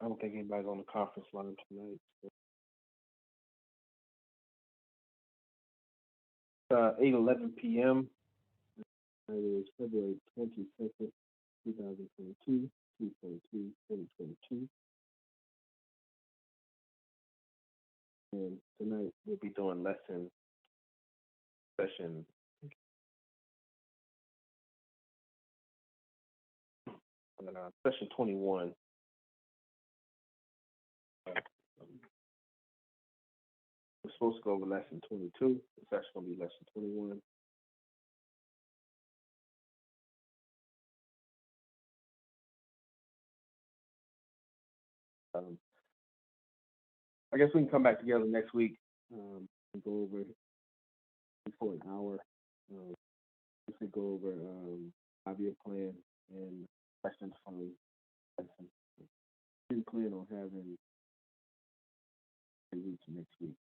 I don't think anybody's on the conference line tonight. So. 8:11 p.m. It is February 22nd, 2022, 2022. And tonight we'll be doing session 21. We're supposed to go over lesson 22. It's actually going to be lesson 21. I guess we can come back together next week and go over it for an hour. We could go over 5-year plan and questions from lesson. We plan on having a week next week.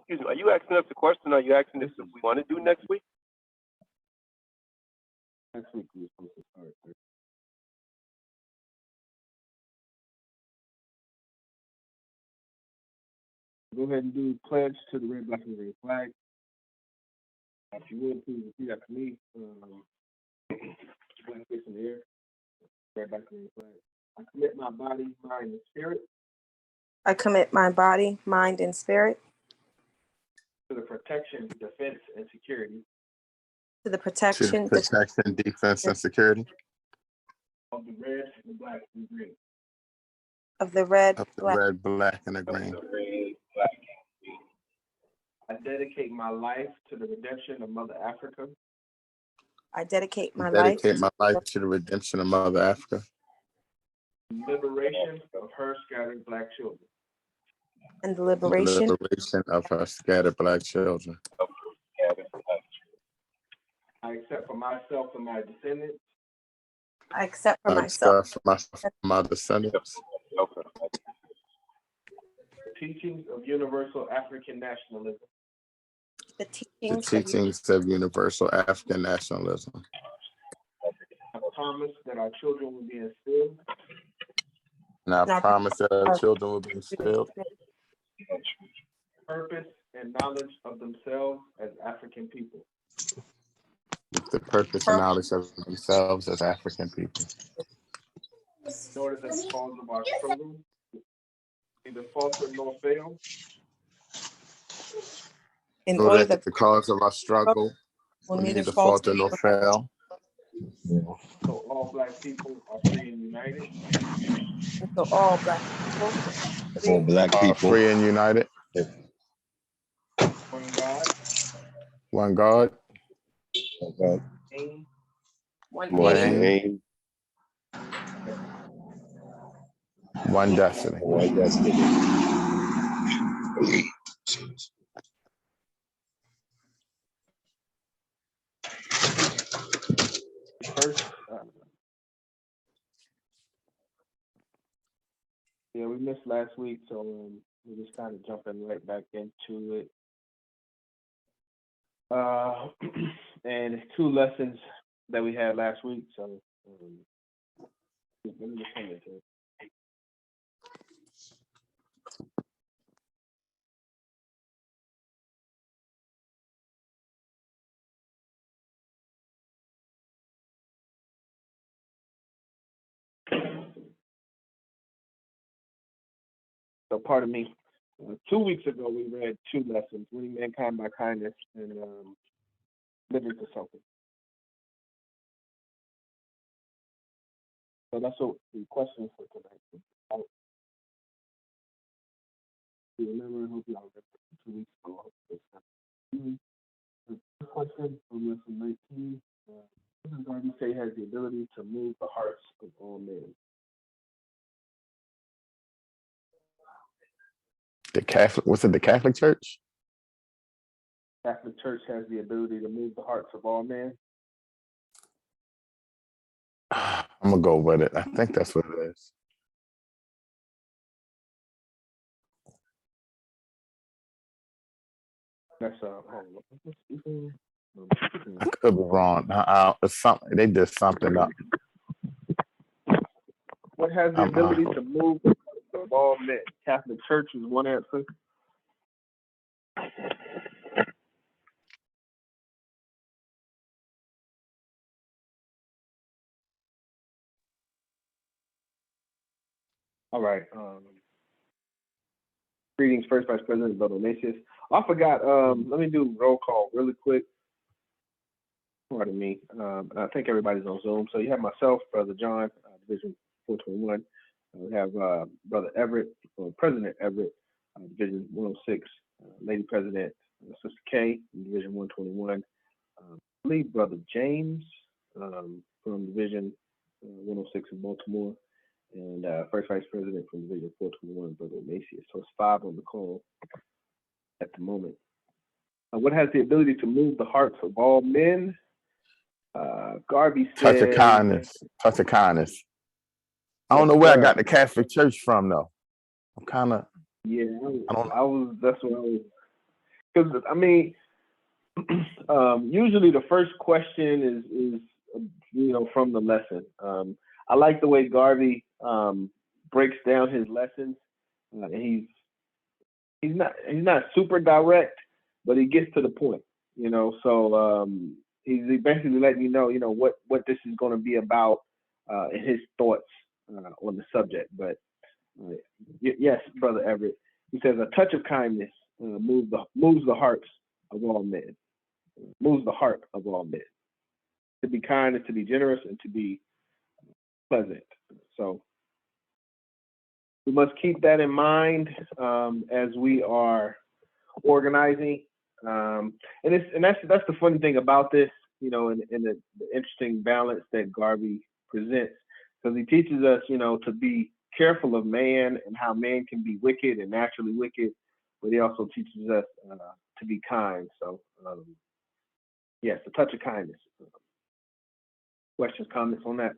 Excuse me, are you asking us a question? Or are you asking us if we want to do next week? Next week we're supposed to start. Go ahead and do pledge to the red, black, and green flag. If you would, please repeat after me. Black face in the air. Red, black, and green flag. I commit my body, mind, and spirit. I commit my body, mind, and spirit to the protection, defense, and security. To the protection, defense, and security. Of the red, the black, and the green. Of the red, red, black, and the green. I dedicate my life to the redemption of Mother Africa. I dedicate my life to the redemption of Mother Africa. Liberation of her scattered black children. And the liberation of her scattered black children. I accept for myself and my descendants. I accept for myself and my descendants. The teachings of universal African nationalism. The teachings of universal African nationalism. I promise that our children will be instilled. And I promise that our children will be instilled. Purpose and knowledge of themselves as African people. The purpose and knowledge of themselves as African people. In order that the cause of our struggle neither falter nor fail. In order that the cause of our struggle will neither falter nor fail. So all black people are free and united. So all black people free and united. One God. One God. One aim. One destiny. First, yeah, we missed last week, so we're just kind of jumping right back into it. And it's 2 lessons that we had last week, so let me just come into it. So pardon me. 2 weeks ago, we read 2 lessons: winning mankind by kindness and living for something. So that's what the question for tonight is about. You remember? I hope y'all read 2 weeks ago. The first question from lesson 19. What does God say has the ability to move the hearts of all men? The Catholic, was it the Catholic Church? Catholic Church has the ability to move the hearts of all men. I'm gonna go with it. I think that's what it is. That's hold on. I could be wrong. It's something they did something up. What has the ability to move the ball net? Catholic Church is one answer. All right. Greetings, First Vice President Brother Ignatius. I forgot. Let me do roll call really quick. Pardon me. I think everybody's on Zoom. So you have myself, Brother John, Division 421. We have Brother Everett, or President Everett, Division 106. Lady President, Sister K, Division 121. I believe Brother James from Division 106 in Baltimore. And First Vice President from Division 421, Brother Ignatius. So it's 5 on the call at the moment. What has the ability to move the hearts of all men? Garvey says, Touch of kindness. Touch of kindness. I don't yes, know where sir. I got the Catholic Church from though. I'm kind of. Yeah, I was. That's what I was. Because I mean, usually the first question is from the lesson. I like the way Garvey breaks down his lessons. And he's not super direct, but he gets to the point. So he's basically letting you know what this is going to be about and his thoughts on the subject. But yes, Brother Everett, he says a touch of kindness moves the hearts of all men. Moves the heart of all men. To be kind is to be generous and to be pleasant. So we must keep that in mind as we are organizing. And that's the funny thing about this, and the interesting balance that Garvey presents, because he teaches us, to be careful of man and how man can be wicked and naturally wicked, but he also teaches us to be kind. So yes, a touch of kindness. Questions, comments on that?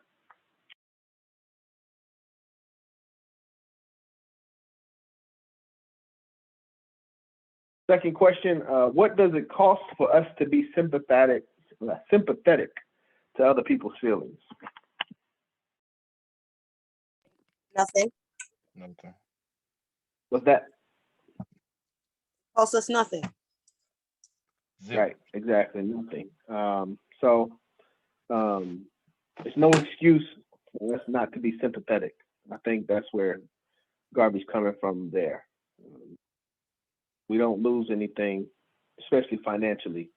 Second question, what does it cost for us to be sympathetic to other people's feelings? Nothing. Nothing. What's that? Costs us nothing. Right, exactly, nothing. So there's no excuse for us not to be sympathetic. I think that's where Garvey's coming from there. We don't lose anything, especially financially.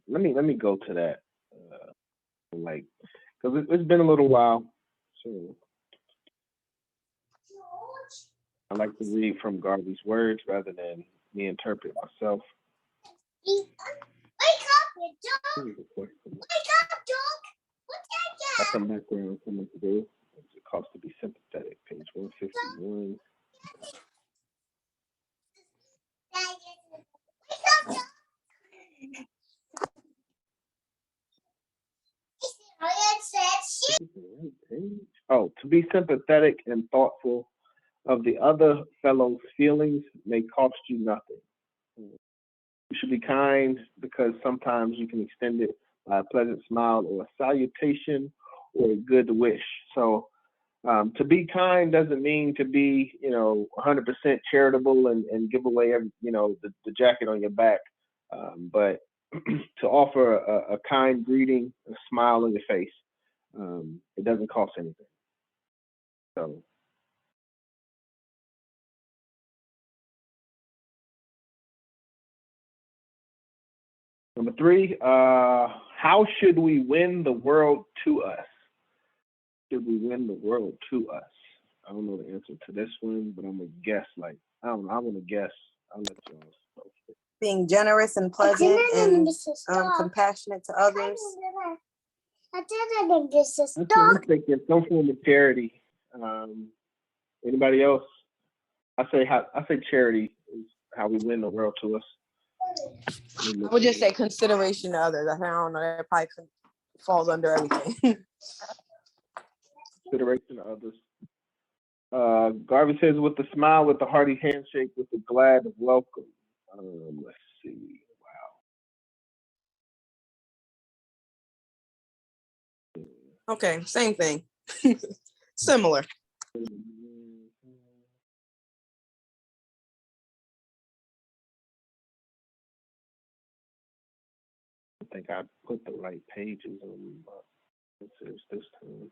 Let me go to that, because it's been a little while, so I like to read from Garvey's words rather than me interpret myself. Wake up, you dog! Wake up, dog! What's that? That's some background coming to do. What's it cost to be sympathetic? Page 151. Oh, to be sympathetic and thoughtful of the other fellow's feelings may cost you nothing. You should be kind because sometimes you can extend it by a pleasant smile or a salutation or a good wish. So to be kind doesn't mean to be, 100% charitable and give away every, the jacket on your back. But to offer a kind greeting, a smile on your face, it doesn't cost anything. So. Number 3, how should we win the world to us? Should we win the world to us? I don't know the answer to this one, but I'm going to guess, I don't know. I want to guess. I'll let y'all know. Being generous and pleasant and compassionate to others. I think this is I'm thinking some form of charity. Anybody else? I say charity is how we win the world to us. I would just say consideration to others. I don't know. That probably falls under everything. Consideration to others. Garvey says, with a smile, with a hearty handshake, with a glad welcome. Let's see. Wow. Okay, same thing. Similar. I think I put the right pages on this time.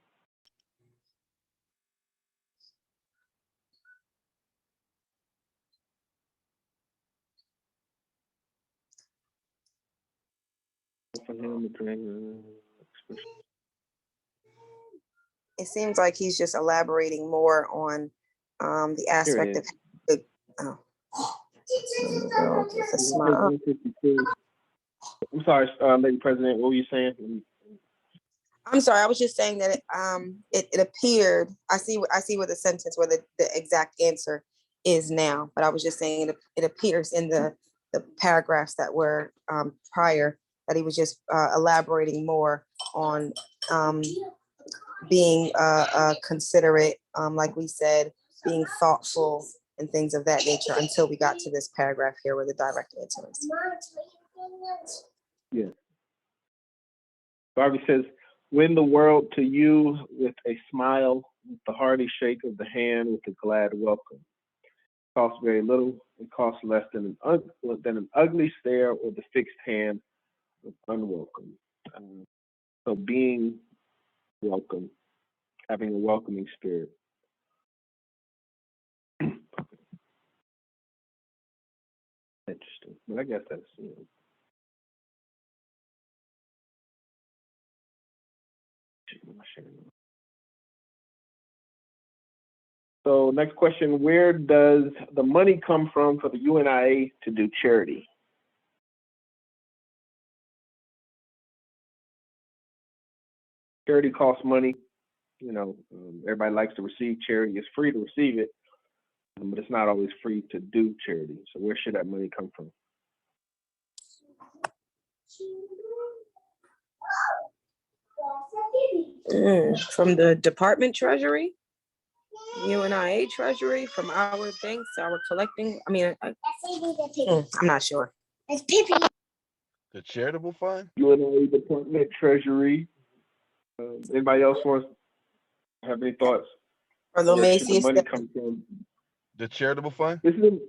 It seems like he's just elaborating more on the aspect of the. Oh. I'm sorry, Lady President. What were you saying? I'm sorry. I was just saying that it appeared. I see what the sentence where the exact answer is now, but I was just saying it appears in the paragraphs that were prior that he was just elaborating more on being considerate, like we said, being thoughtful and things of that nature until we got to this paragraph here where the direct answer is. Yeah. Barbie says, win the world to you with a smile, with the hearty shake of the hand, with a glad welcome. It costs very little. It costs less than an ugly stare or the fixed hand of unwelcome. So being welcome, having a welcoming spirit. Interesting. But I guess that's, So next question, where does the money come from for the UNIA to do charity? Charity costs money. You know, everybody likes to receive charity. It's free to receive it, but it's not always free to do charity. So where should that money come from? From the department treasury, UNIA treasury, from our banks, our collecting. I mean, I'm not sure. It's Pippi. The charitable fund? UNIA department treasury. Anybody else wants to have any thoughts? Or the Where should the Macy's. money come from? The charitable fund? This is a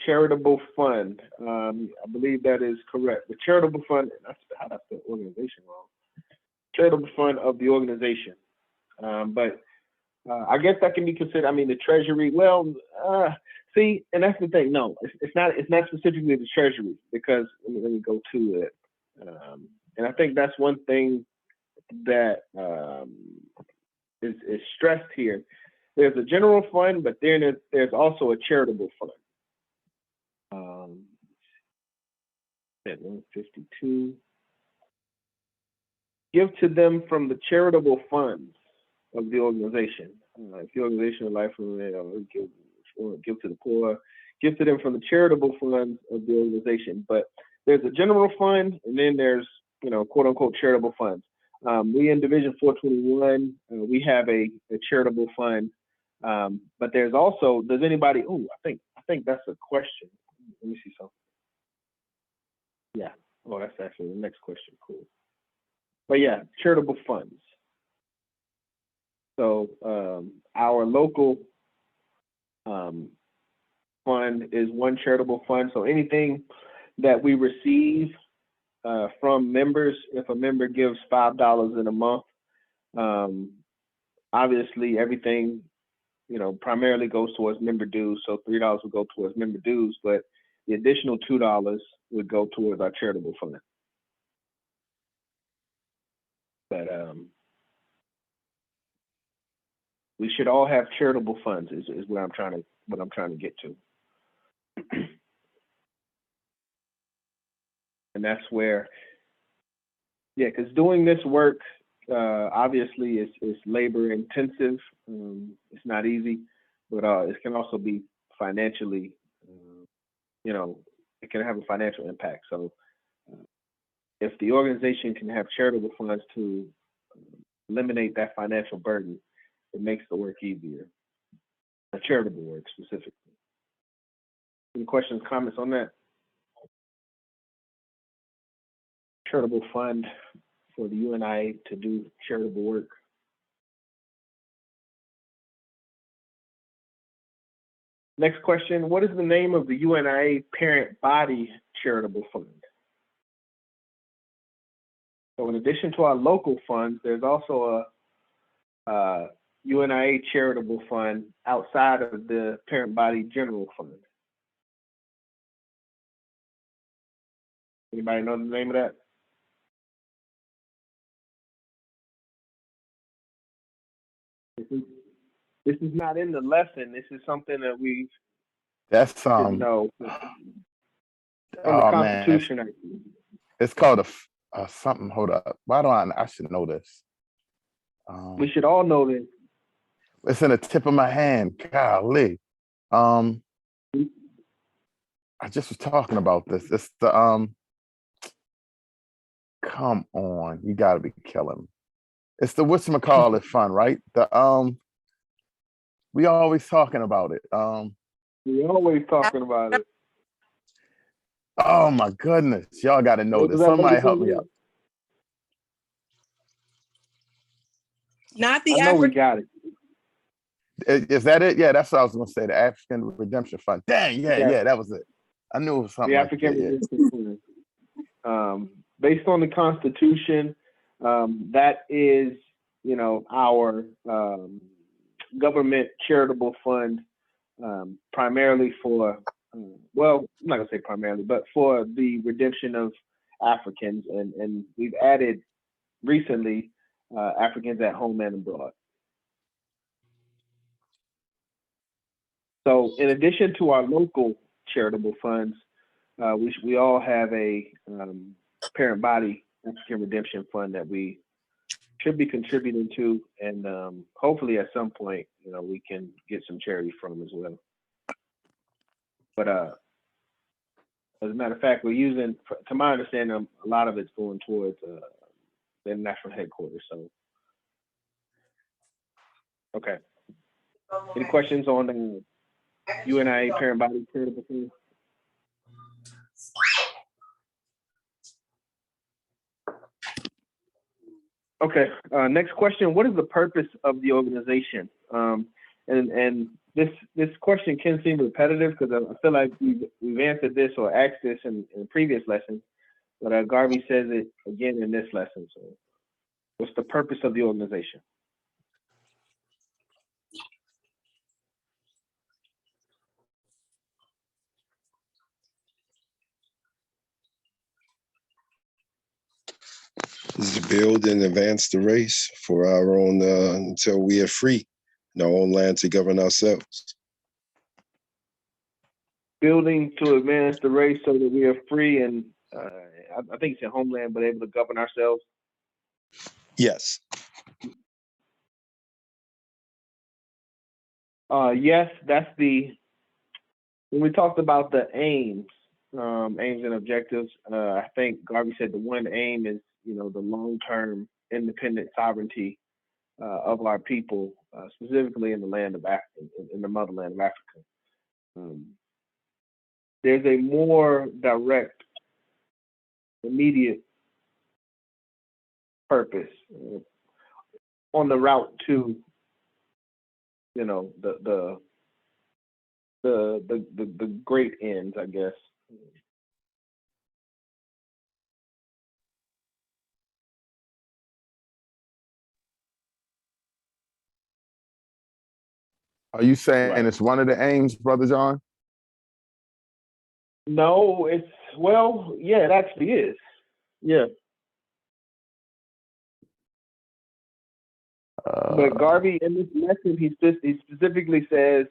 charitable fund. I believe that is correct. The charitable fund, how that's the organization wrong. Charitable fund of the organization. But I guess that can be considered, I mean, the treasury, well, see, and that's the thing. No, it's not specifically the treasury, because let me go to it. And I think that's one thing that is stressed here. There's a general fund, but then there's also a charitable fund. At 152. Give to them from the charitable funds of the organization. If the organization of life, give to the poor, give to them from the charitable funds of the organization. But there's a general fund, and then there's, quote unquote charitable funds. We in Division 421, we have a charitable fund, but there's also, does anybody? Oh, I think that's a question. Let me see something. Yeah. Oh, that's actually the next question. Cool. But yeah, charitable funds. So our local fund is one charitable fund. So anything that we receive from members, if a member gives $5 in a month, obviously everything, primarily goes towards member dues. So $3 would go towards member dues, but the additional $2 would go towards our charitable fund. But we should all have charitable funds is what I'm trying to get to. And that's where, yeah, because doing this work obviously is labor intensive. It's not easy, but it can also be financially, it can have a financial impact. So if the organization can have charitable funds to eliminate that financial burden, it makes the work easier. Charitable work specifically. Any questions, comments on that? charitable fund for the UNIA to do charitable work. Next question, what is the name of the UNIA parent body charitable fund? So in addition to our local funds, there's also a UNIA charitable fund outside of the parent body general fund. Anybody know the name of that? This is not in the lesson. This is something that we That's should know from the oh man, Constitution. it's called a something. Hold up. Why do I should know this? We should all know this. It's in the tip of my hand. Golly. I just was talking about this. It's the come on, you gotta be killing me. It's the whatchamacallit fund, right? The we always talking about it. We always talking about it. Oh my goodness, y'all gotta know this. Somebody help me out. Not the I know we African. got it. Is that it? Yeah, that's what I was gonna say. The African Redemption Fund. Dang, yeah, that was it. I knew it was something The like African that, yeah. Redemption Fund. Based on the Constitution, that is, our government charitable fund, primarily for, well, I'm not gonna say primarily, but for the redemption of Africans, and we've added recently Africans at home and abroad. So in addition to our local charitable funds, we all have a parent body African Redemption Fund that we should be contributing to, and hopefully at some point, we can get some charity from as well. But as a matter of fact, we're using, to my understanding, a lot of it's going towards the national headquarters. So, okay. Any questions on the UNIA parent body charitable fund? Okay, next question. What is the purpose of the organization? And this question can seem repetitive because I feel like we've answered this or asked this in previous lessons, but Garvey says it again in this lesson. So what's the purpose of the organization? Is to build and advance the race for our own, until we are free in our own land to govern ourselves. Building to advance the race so that we are free and I think it's in homeland, but able to govern ourselves. Yes. Yes, that's when we talked about the aims and objectives, I think Garvey said the one aim is, the long-term independent sovereignty of our people, specifically in the land of Africa, in the motherland of Africa. There's a more direct, immediate purpose on the route to, the great ends, I guess. Are you saying Right. it's one of the aims, Brother John? No, yeah, it actually is. Yeah. But Garvey, in this lesson, he specifically says,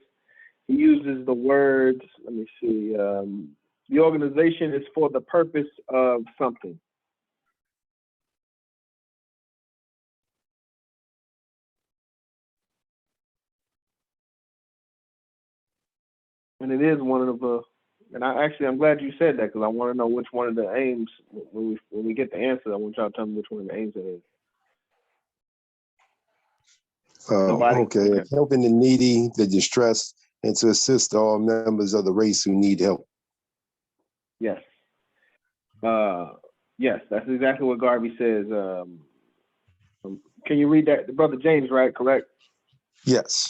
he uses the words, let me see, the organization is for the purpose of something. And it is one of the, and I'm glad you said that because I want to know which one of the aims, when we get the answer, I want y'all to tell me which one of the aims it is. Okay. Helping the needy, the distressed, and to assist all members of the race who need help. Yes. Yes, that's exactly what Garvey says. Can you read that? Brother James, right? Correct? Yes.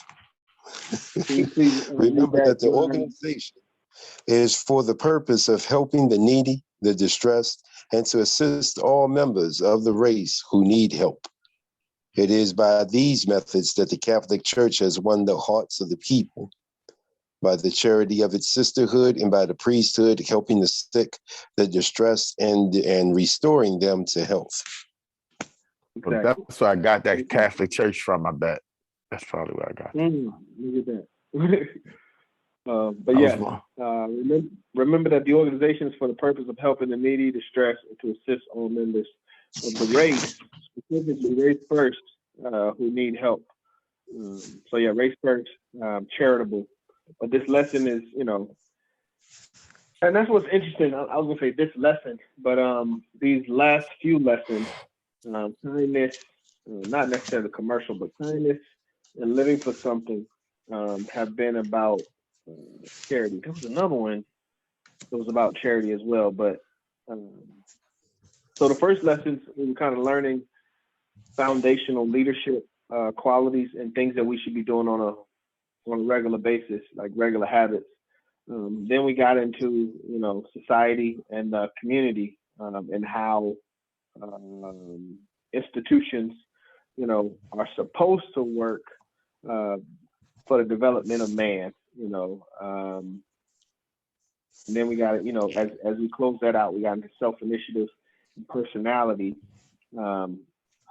Can you please read Remember that the that? organization is for the purpose of helping the needy, the distressed, and to assist all members of the race who need help. It is by these methods that the Catholic Church has won the hearts of the people, by the charity of its sisterhood and by the priesthood helping the sick, the distressed, and restoring them to health. Well, that's where I got that Catholic Church from, I bet. That's probably where I got it. Look at that. But yeah, remember that the organization is for the purpose of helping the needy, distressed, and to assist all members of the race, specifically race first, who need help. So yeah, race first, charitable. But this lesson is, and that's what's interesting. I was gonna say this lesson, but these last few lessons, kindness, not necessarily commercial, but kindness and living for something, have been about charity. There was another one that was about charity as well. But so the first lessons, we were kind of learning foundational leadership qualities and things that we should be doing on a regular basis, like regular habits. Then we got into, society and community, and how institutions, are supposed to work for the development of man, and then we got, as we close that out, we got into self-initiative and personality. I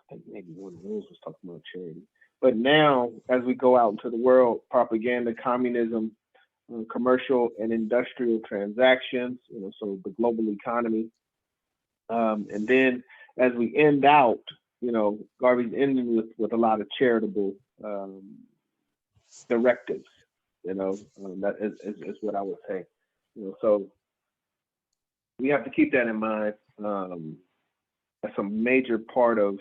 think maybe one of those was talking about charity. But now, as we go out into the world, propaganda, communism, commercial and industrial transactions, so the global economy. And then as we end out, Garvey's ending with a lot of charitable directives, that is what I would say. So we have to keep that in mind. That's a major part of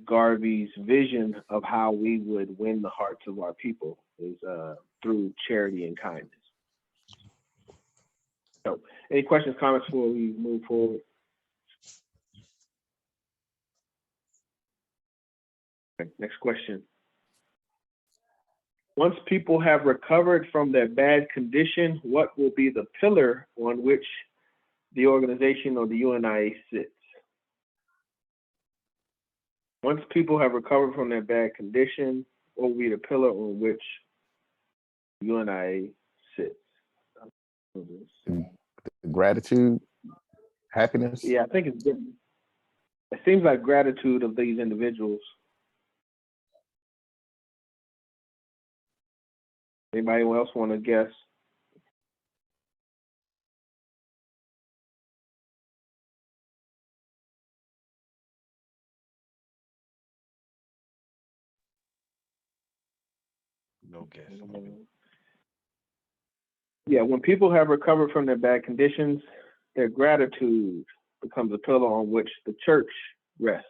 Garvey's vision of how we would win the hearts of our people is through charity and kindness. So, any questions, comments before we move forward? Okay, next question. Once people have recovered from their bad condition, what will be the pillar on which the organization or the UNIA sits? Once people have recovered from their bad condition, what will be the pillar on which UNIA sits? Gratitude, happiness. Yeah, I think it's different. It seems like gratitude of these individuals. Anybody else want to guess? No guess. Yeah, when people have recovered from their bad conditions, their gratitude becomes a pillar on which the church rests.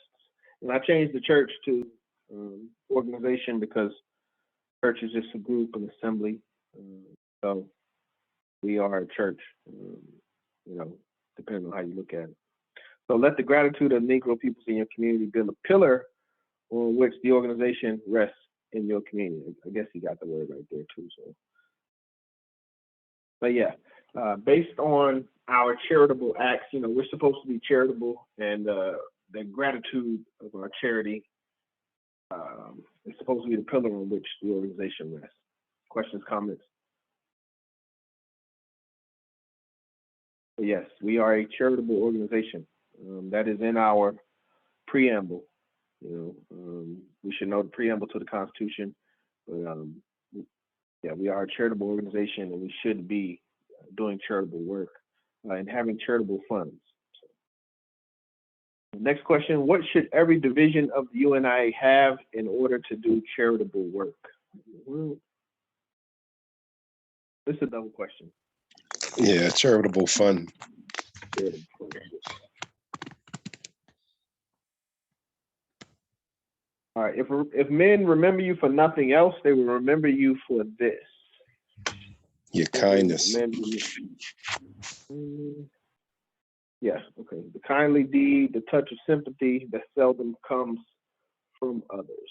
And I changed the church to organization because church is just a group, an assembly. So we are a church, depending on how you look at it. So let the gratitude of Negro peoples in your community build a pillar on which the organization rests in your community. I guess you got the word right there too. So, but yeah, based on our charitable acts, we're supposed to be charitable, and the gratitude of our charity is supposed to be the pillar on which the organization rests. Questions, comments? Yes, we are a charitable organization. That is in our preamble. We should know the preamble to the Constitution. But yeah, we are a charitable organization, and we should be doing charitable work and having charitable funds. Next question: what should every division of the UNIA have in order to do charitable work? Well, this is a double question. Yeah, charitable fund. All right. If men remember you for nothing else, they will remember you for this. Your kindness. Yeah, okay. The kindly deed, the touch of sympathy that seldom comes from others.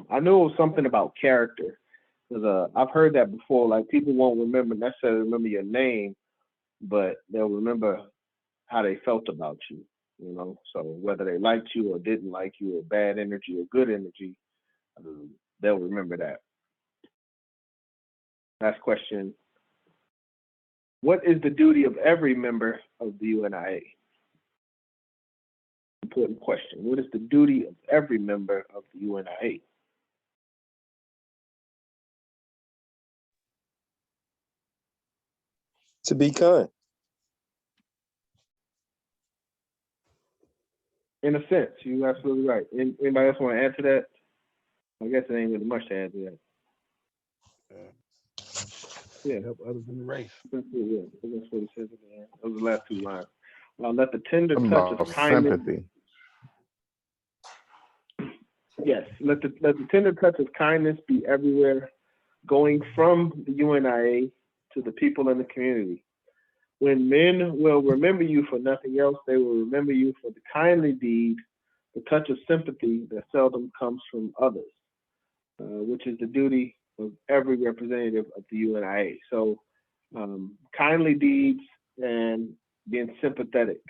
I knew it was something about character, because I've heard that before. Like, people won't necessarily remember your name, but they'll remember how they felt about you, you know? So whether they liked you or didn't like you, or bad energy or good energy, they'll remember that. Last question. What is the duty of every member of the UNIA? Important question. What is the duty of every member of the UNIA? To be kind. In a sense, you're absolutely right. Anybody else want to add to that? I guess there ain't really much to add to that. Yeah. Help others in the race. That's what it says at the end. Those are the last two lines. Let the tender Something touch about of kindness. sympathy. Yes, let the tender touch of kindness be everywhere, going from the UNIA to the people in the community. When men will remember you for nothing else, they will remember you for the kindly deed, the touch of sympathy that seldom comes from others, which is the duty of every representative of the UNIA. So, kindly deeds and being sympathetic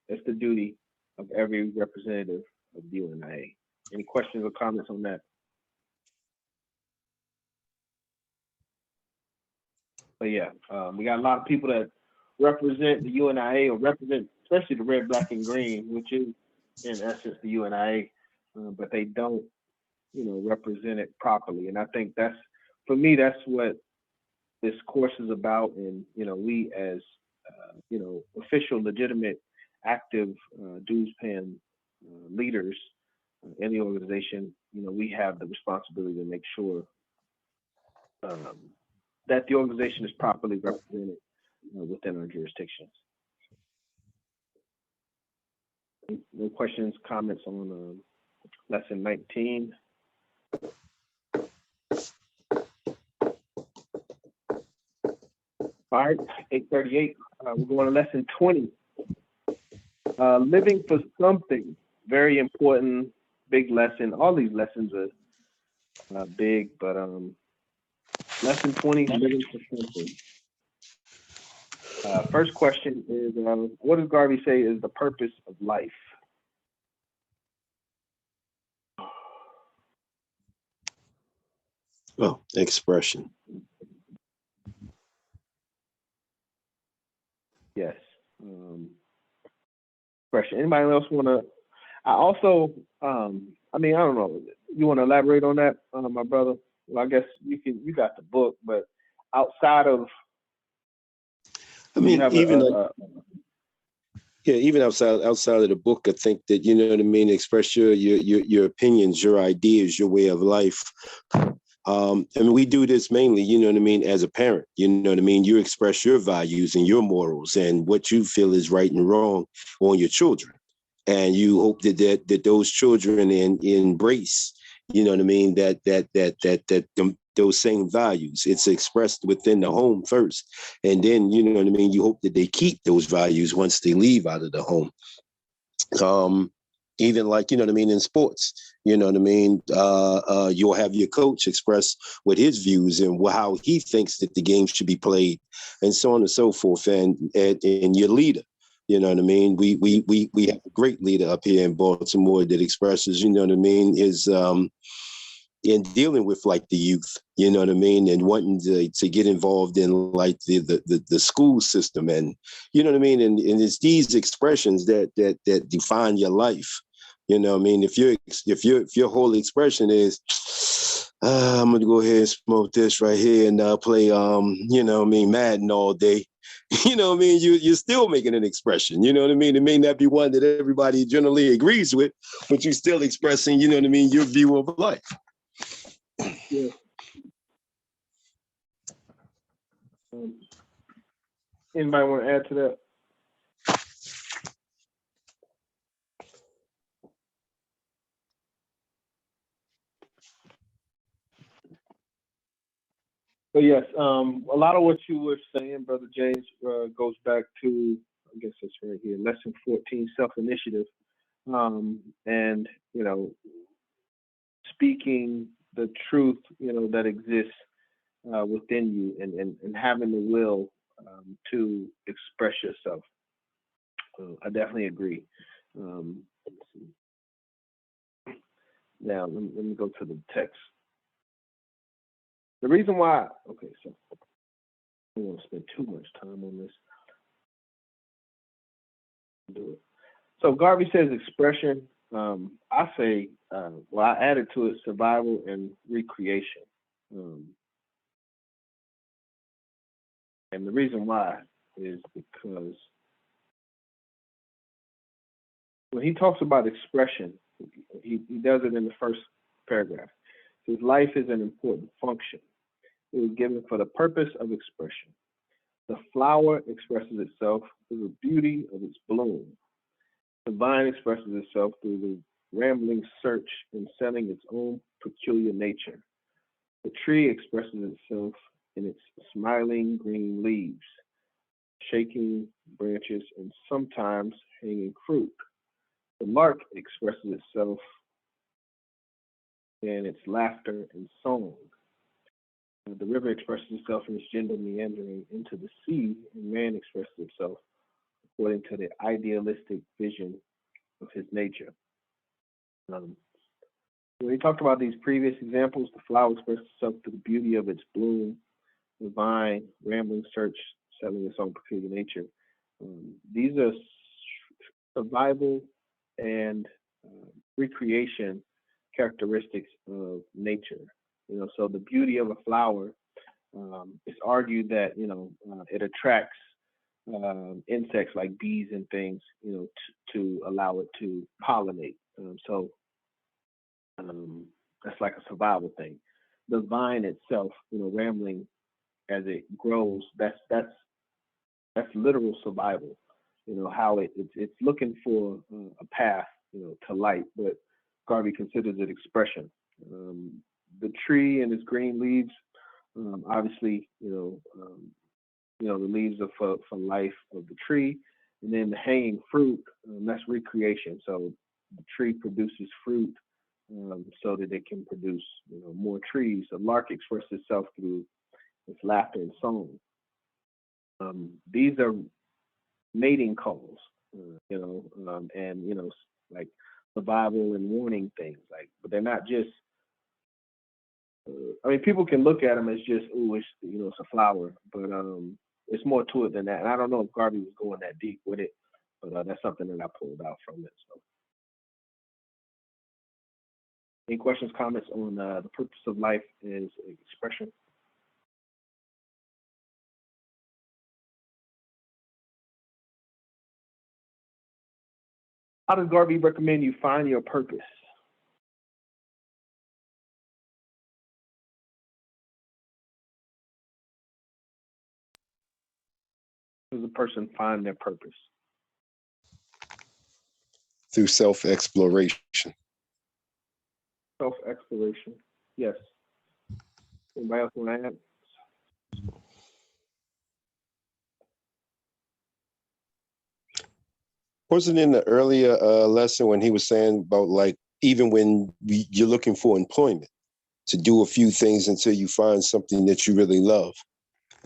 that's the duty of every representative of the UNIA. Any questions or comments on that? But yeah, we got a lot of people that represent the UNIA, or represent especially the red, black, and green, which is in essence the UNIA, but they don't, represent it properly. And I think for me, that's what this course is about. And we as official, legitimate, active, dues-paying leaders in the organization, we have the responsibility to make sure that the organization is properly represented within our jurisdictions. No questions, comments on lesson 19? All right, 8:38. We're going to lesson 20. Living for something. Very important, big lesson. All these lessons are big, but lesson 20, living for something. First question is, what does Garvey say is the purpose of life? Oh, expression. Yes. Question. Anybody else want to? I also, I don't know. You want to elaborate on that, my brother? Well, I guess you can. You got the book, but outside of, even outside of the book, I think that express your opinions, your ideas, your way of life. We do this mainly, as a parent. You express your values and your morals and what you feel is right and wrong on your children, and you hope that those children embrace, those same values. It's expressed within the home first, and then you hope that they keep those values once they leave out of the home. Even like, in sports, you'll have your coach express what his views and how he thinks that the game should be played, and so on and so forth. And your leader, we have a great leader up here in Baltimore that expresses, his in dealing with like the youth, and wanting to get involved in like the school system, and and it's these expressions that define your life. If your whole expression is I'm gonna go ahead and smoke this right here and play Madden all day, you're still making an expression. It may not be one that everybody generally agrees with, but you're still expressing, your view of life. Yeah. Anybody want to add to that? So yes, a lot of what you were saying, Brother James, goes back to, I guess it's right here, lesson 14, self-initiative, and speaking the truth, that exists within you, and having the will to express yourself. I definitely agree. Let's see. Now let me go to the text. The reason why, okay, so I don't want to spend too much time on this. Do it. So Garvey says expression. I say, well, I added to it survival and recreation. And the reason why is because when he talks about expression, he does it in the first paragraph. His life is an important function. It was given for the purpose of expression. The flower expresses itself through the beauty of its bloom. The vine expresses itself through the rambling search in selling its own peculiar nature. The tree expresses itself in its smiling green leaves, shaking branches, and sometimes hanging fruit. The lark expresses itself in its laughter and song. The river expresses itself in its gentle meandering into the sea, and man expresses himself according to the idealistic vision of his nature. When he talked about these previous examples, the flower expresses itself through the beauty of its bloom, the vine, rambling search, selling its own peculiar nature. These are survival and recreation characteristics of nature. So the beauty of a flower, it's argued that it attracts insects like bees and things, to allow it to pollinate. So that's like a survival thing. The vine itself, rambling as it grows, that's literal survival. How it's looking for a path, to light, but Garvey considers it expression. The tree and its green leaves, obviously, the leaves are for life of the tree, and then the hanging fruit, that's recreation. So the tree produces fruit so that it can produce, more trees. The lark expresses itself through its laughter and song. These are mating calls, and like survival and warning things, but they're not just. People can look at them as just, it's a flower, but it's more to it than that. And I don't know if Garvey was going that deep with it, but that's something that I pulled out from it. So, any questions, comments on the purpose of life is expression? How does Garvey recommend you find your purpose? How does a person find their purpose? Through self-exploration. Self-exploration. Yes. Anybody else want to add? Wasn't in the earlier lesson when he was saying about even when you're looking for employment, to do a few things until you find something that you really love.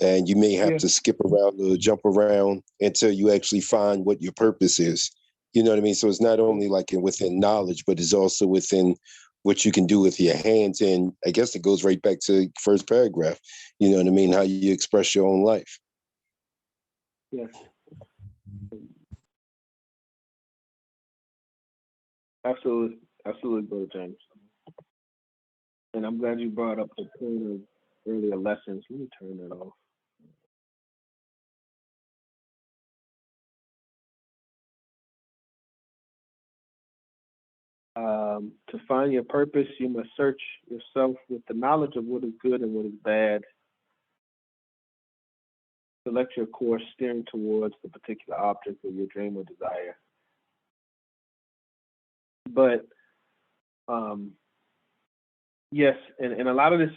And you may have to skip around or jump around until you actually find what your purpose is. You know what I mean? So it's not only within knowledge, but it's also within what you can do with your hands. And I guess it goes right back to the first paragraph. You know what I mean? How you express your own life. Yes. Absolutely, Brother James. And I'm glad you brought up the point of earlier lessons. Let me turn that off. To find your purpose, you must search yourself with the knowledge of what is good and what is bad. Select your course, steering towards the particular object of your dream or desire. But Yes, and a lot of this,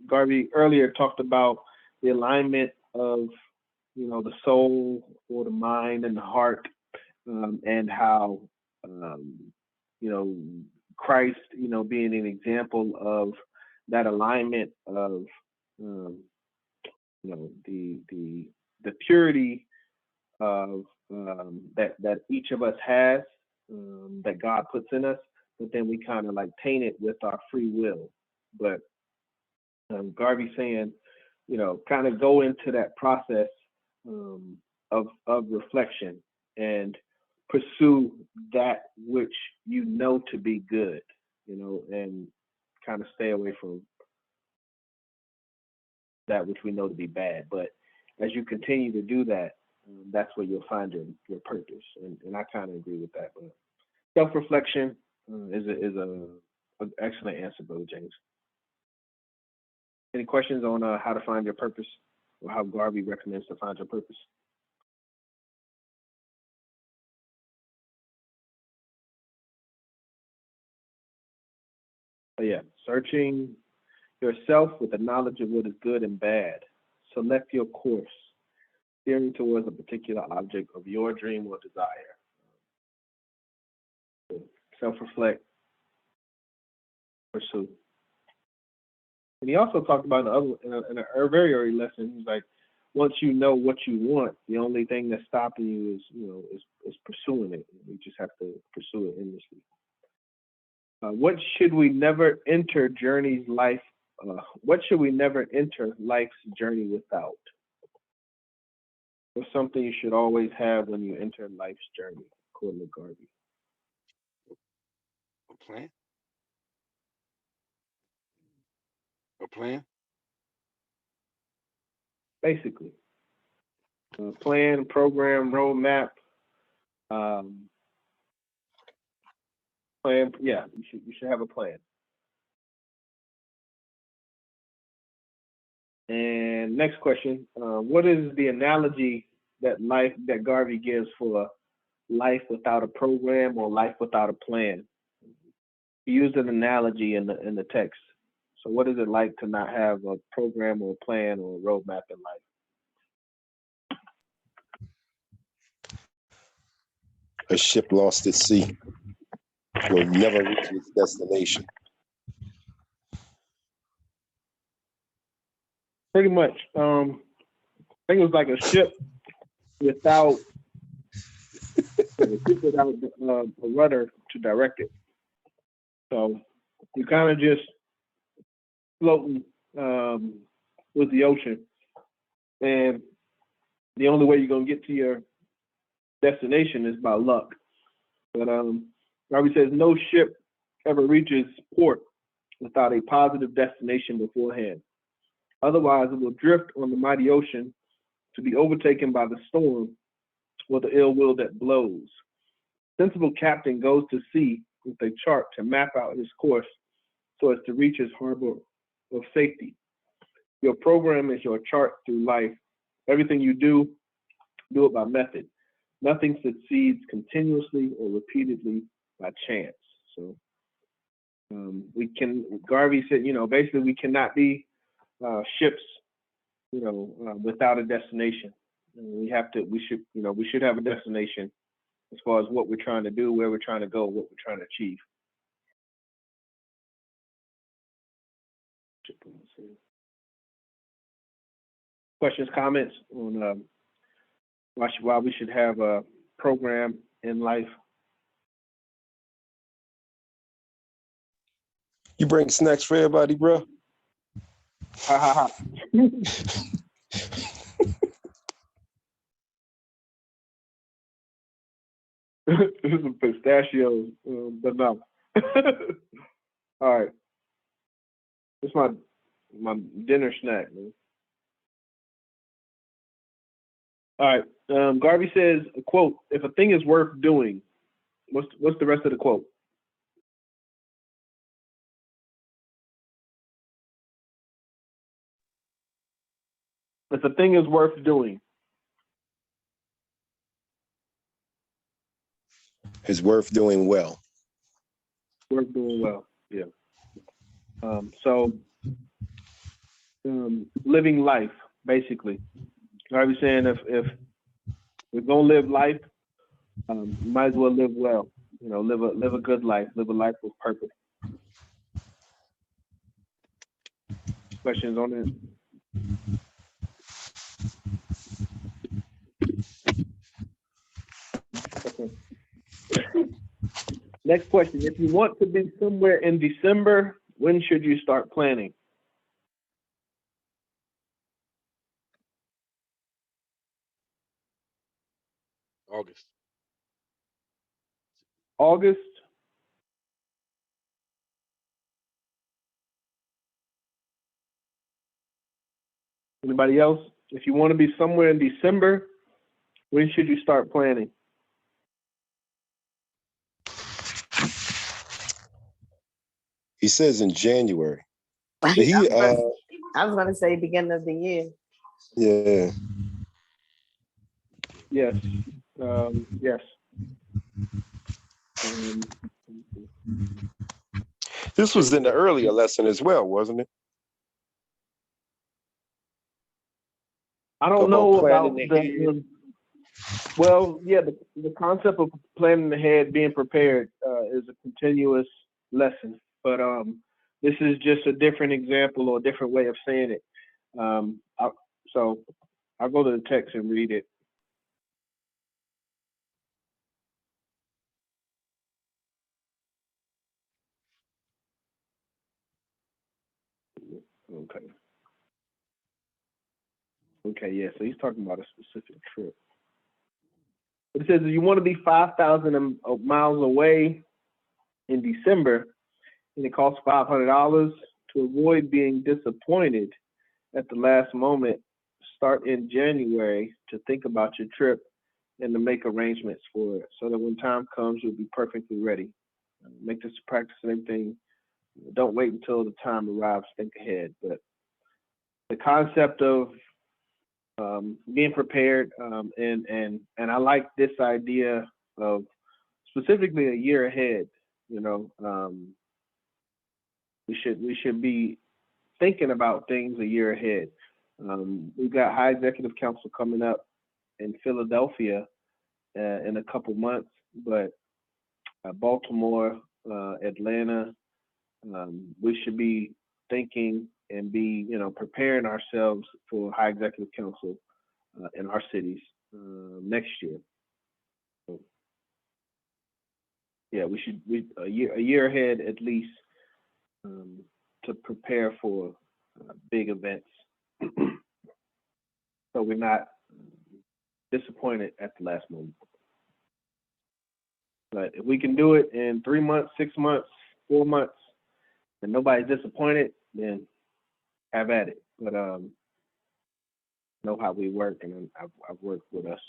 Garvey earlier talked about the alignment of, the soul or the mind and the heart, and how, Christ, being an example of that alignment of, the purity of that each of us has, that God puts in us, but then we kind of like taint it with our free will. But Garvey saying, kind of go into that process of reflection and pursue that which you know to be good, and kind of stay away from that which we know to be bad. But as you continue to do that, that's where you'll find your purpose. And I kind of agree with that. But self-reflection is an excellent answer, Brother James. Any questions on how to find your purpose, or how Garvey recommends to find your purpose? So yeah, searching yourself with the knowledge of what is good and bad. Select your course, steering towards a particular object of your dream or desire. Self-reflect, pursue. And he also talked about in a very early lesson. He's like, once you know what you want, the only thing that's stopping you is pursuing it. You just have to pursue it endlessly. What should we never enter life? What should we never enter life's journey without? What's something you should always have when you enter life's journey, according to Garvey? A plan? A plan? Basically, plan, program, roadmap. Plan. Yeah, you should have a plan. And next question: what is the analogy that Garvey gives for life without a program or life without a plan? He used an analogy in the text. So, what is it like to not have a program or a plan or a roadmap in life? A ship lost at sea will never reach its destination. Pretty much. I think it was like a ship without a rudder to direct it. So you kind of just floating with the ocean, and the only way you're gonna get to your destination is by luck. But Garvey says no ship ever reaches port without a positive destination beforehand. Otherwise, it will drift on the mighty ocean to be overtaken by the storm or the ill will that blows. Sensible captain goes to sea with a chart to map out his course so as to reach his harbor of safety. Your program is your chart through life. Everything you do it by method. Nothing succeeds continuously or repeatedly by chance. So Garvey said, basically we cannot be ships, without a destination. We should have a destination as far as what we're trying to do, where we're trying to go, what we're trying to achieve. Questions, comments on why we should have a program in life? You bring snacks for everybody, bro? Ha ha ha. Some pistachios, but no. All right. It's my dinner snack, man. All right. Garvey says, a quote, if a thing is worth doing, what's the rest of the quote? If a thing is worth doing. It's worth doing well. Worth doing well, yeah. So living life, basically. I was saying if we're gonna live life, might as well live well. You know, live a good life, live a life with purpose. Questions on it? Okay. Next question. If you want to be somewhere in December, when should you start planning? August. August? Anybody else? If you want to be somewhere in December, when should you start planning? He says in January. I Did he, was gonna say beginning of the year. yeah. Yes. Yes. This was in the earlier lesson as well, wasn't it? I don't About know about planning the, well, yeah, the concept of planning ahead, being prepared, is a continuous lesson. But this is just a different example or a different way of saying it. So I'll go to the text and read it. Okay. Okay, yeah, so he's talking about a specific trip. It says if you want to be 5,000 miles away in December and it costs $500, to avoid being disappointed at the last moment, start in January to think about your trip and to make arrangements for it so that when time comes, you'll be perfectly ready. Make this a practice and everything. Don't wait until the time arrives, think ahead. But the concept of being prepared, and I like this idea of specifically a year ahead. You know, we should be thinking about things a year ahead. We've got High Executive Council coming up in Philadelphia in a couple months, but Baltimore, Atlanta, we should be thinking and be, preparing ourselves for High Executive Council in our cities next year. So, yeah, we should a year ahead at least to prepare for big events, so we're not disappointed at the last moment. But if we can do it in 3 months, 6 months, 4 months, and nobody's disappointed, then have at it. But know how we work, and I've worked with us.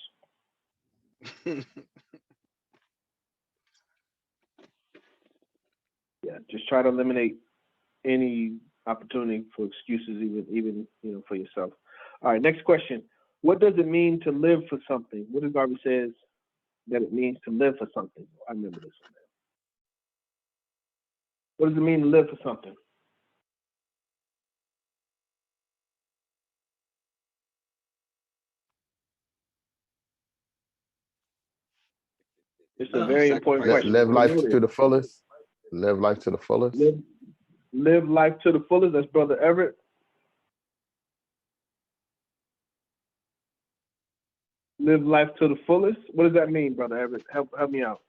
Yeah, just try to eliminate any opportunity for excuses, even for yourself. All right, next question. What does it mean to live for something? What does Garvey says that it means to live for something? I remember this one. What does it mean to live for something? It's a very important question. Live life to the fullest. Live life to the fullest. Live life to the fullest. That's Brother Everett. Live life to the fullest. What does that mean, Brother Everett? Help me out.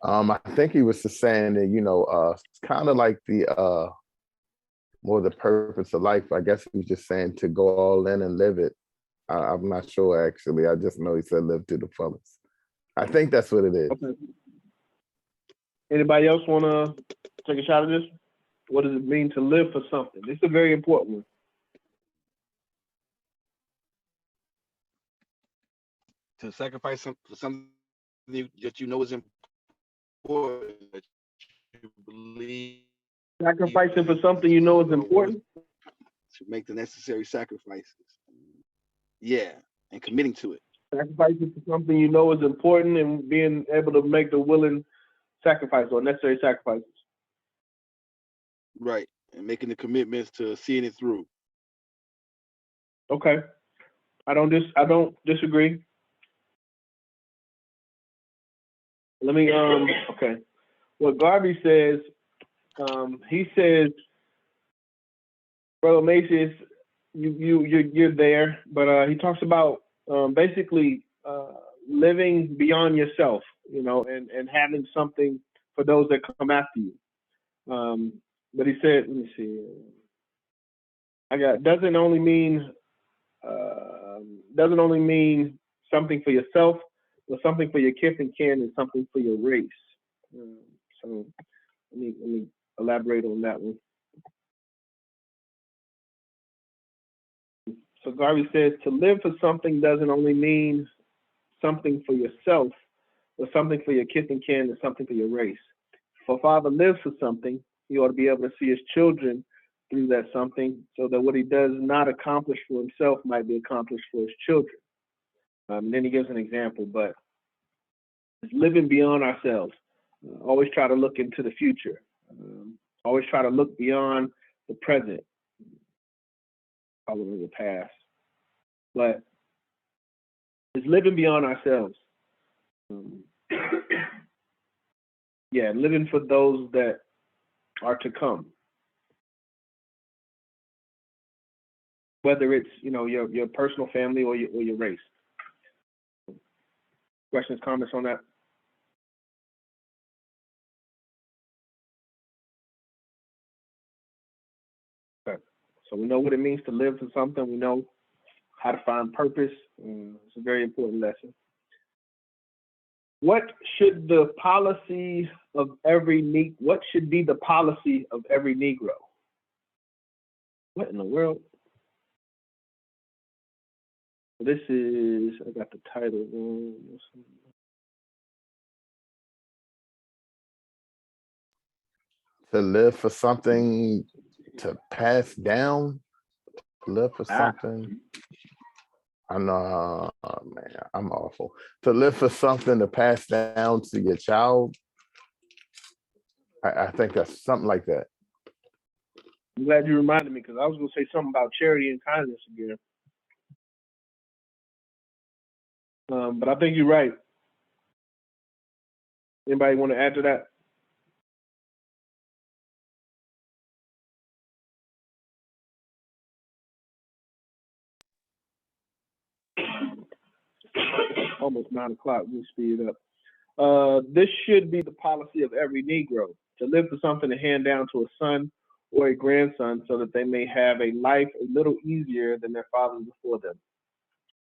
I think he was just saying that, it's kind of like the more the purpose of life. I guess he was just saying to go all in and live it. I'm not sure, actually. I just know he said live to the fullest. I think that's what it is. Okay. Anybody else want to take a shot at this? What does it mean to live for something? This is a very important one. To sacrifice for something that you know is important, that you believe. Sacrificing for something you know is important? To make the necessary sacrifices. Yeah, and committing to it. Sacrificing for something you know is important and being able to make the willing sacrifice or necessary sacrifices. Right. And making the commitments to seeing it through. Okay. I don't disagree. Let me okay. What Garvey says, he says, Brother Macius, you're there, but he talks about basically living beyond yourself, you know, and having something for those that come after you. But he said, let me see. Doesn't only mean something for yourself, but something for your kith and kin and something for your race. So let me elaborate on that one. So Garvey says to live for something doesn't only mean something for yourself, but something for your kith and kin and something for your race. If a father lives for something, he ought to be able to see his children through that something, so that what he does not accomplish for himself might be accomplished for his children. And then he gives an example, but it's living beyond ourselves. Always try to look into the future. Always try to look beyond the present, following the past. But it's living beyond ourselves. Yeah, living for those that are to come. Whether it's, you know, your personal family or your race. Questions, comments on that? Okay. So we know what it means to live for something. We know how to find purpose. It's a very important lesson. What should be the policy of every Negro? What in the world? This is, I got the title wrong. To live for something to pass down, live for something. I know, man, I'm awful. To live for something to pass down to your child. I think that's something like that. I'm glad you reminded me, because I was going to say something about charity and kindness again. But I think you're right. Anybody want to add to that? Almost 9 o'clock. We'll speed it up. This should be the policy of every Negro, to live for something to hand down to a son or a grandson, so that they may have a life a little easier than their fathers before them.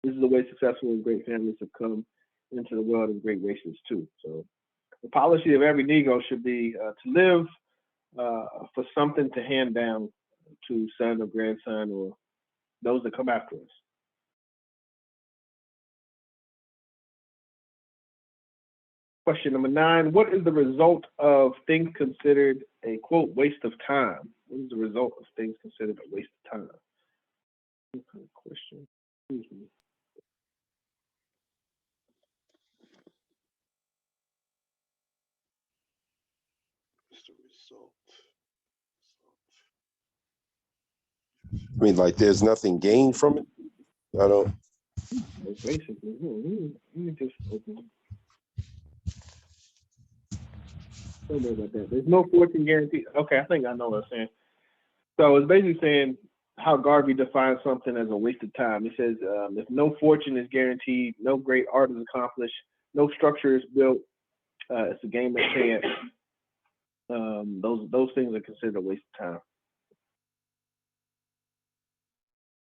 This is the way successful and great families have come into the world, and great races too. So the policy of every Negro should be to live for something to hand down to son or grandson or those that come after us. Question number 9, what is the result of things considered a, quote, waste of time? What is the result of things considered a waste of time? What kind of question? Excuse me. What's the result? I mean, like there's nothing gained from it. I don't. Basically, let me just open it. Don't know about that. There's no fortune guarantee. Okay, I think I know what I'm saying. So it's basically saying how Garvey defines something as a waste of time. He says, if no fortune is guaranteed, no great art is accomplished, no structure is built, it's a game of chance. Those things are considered a waste of time.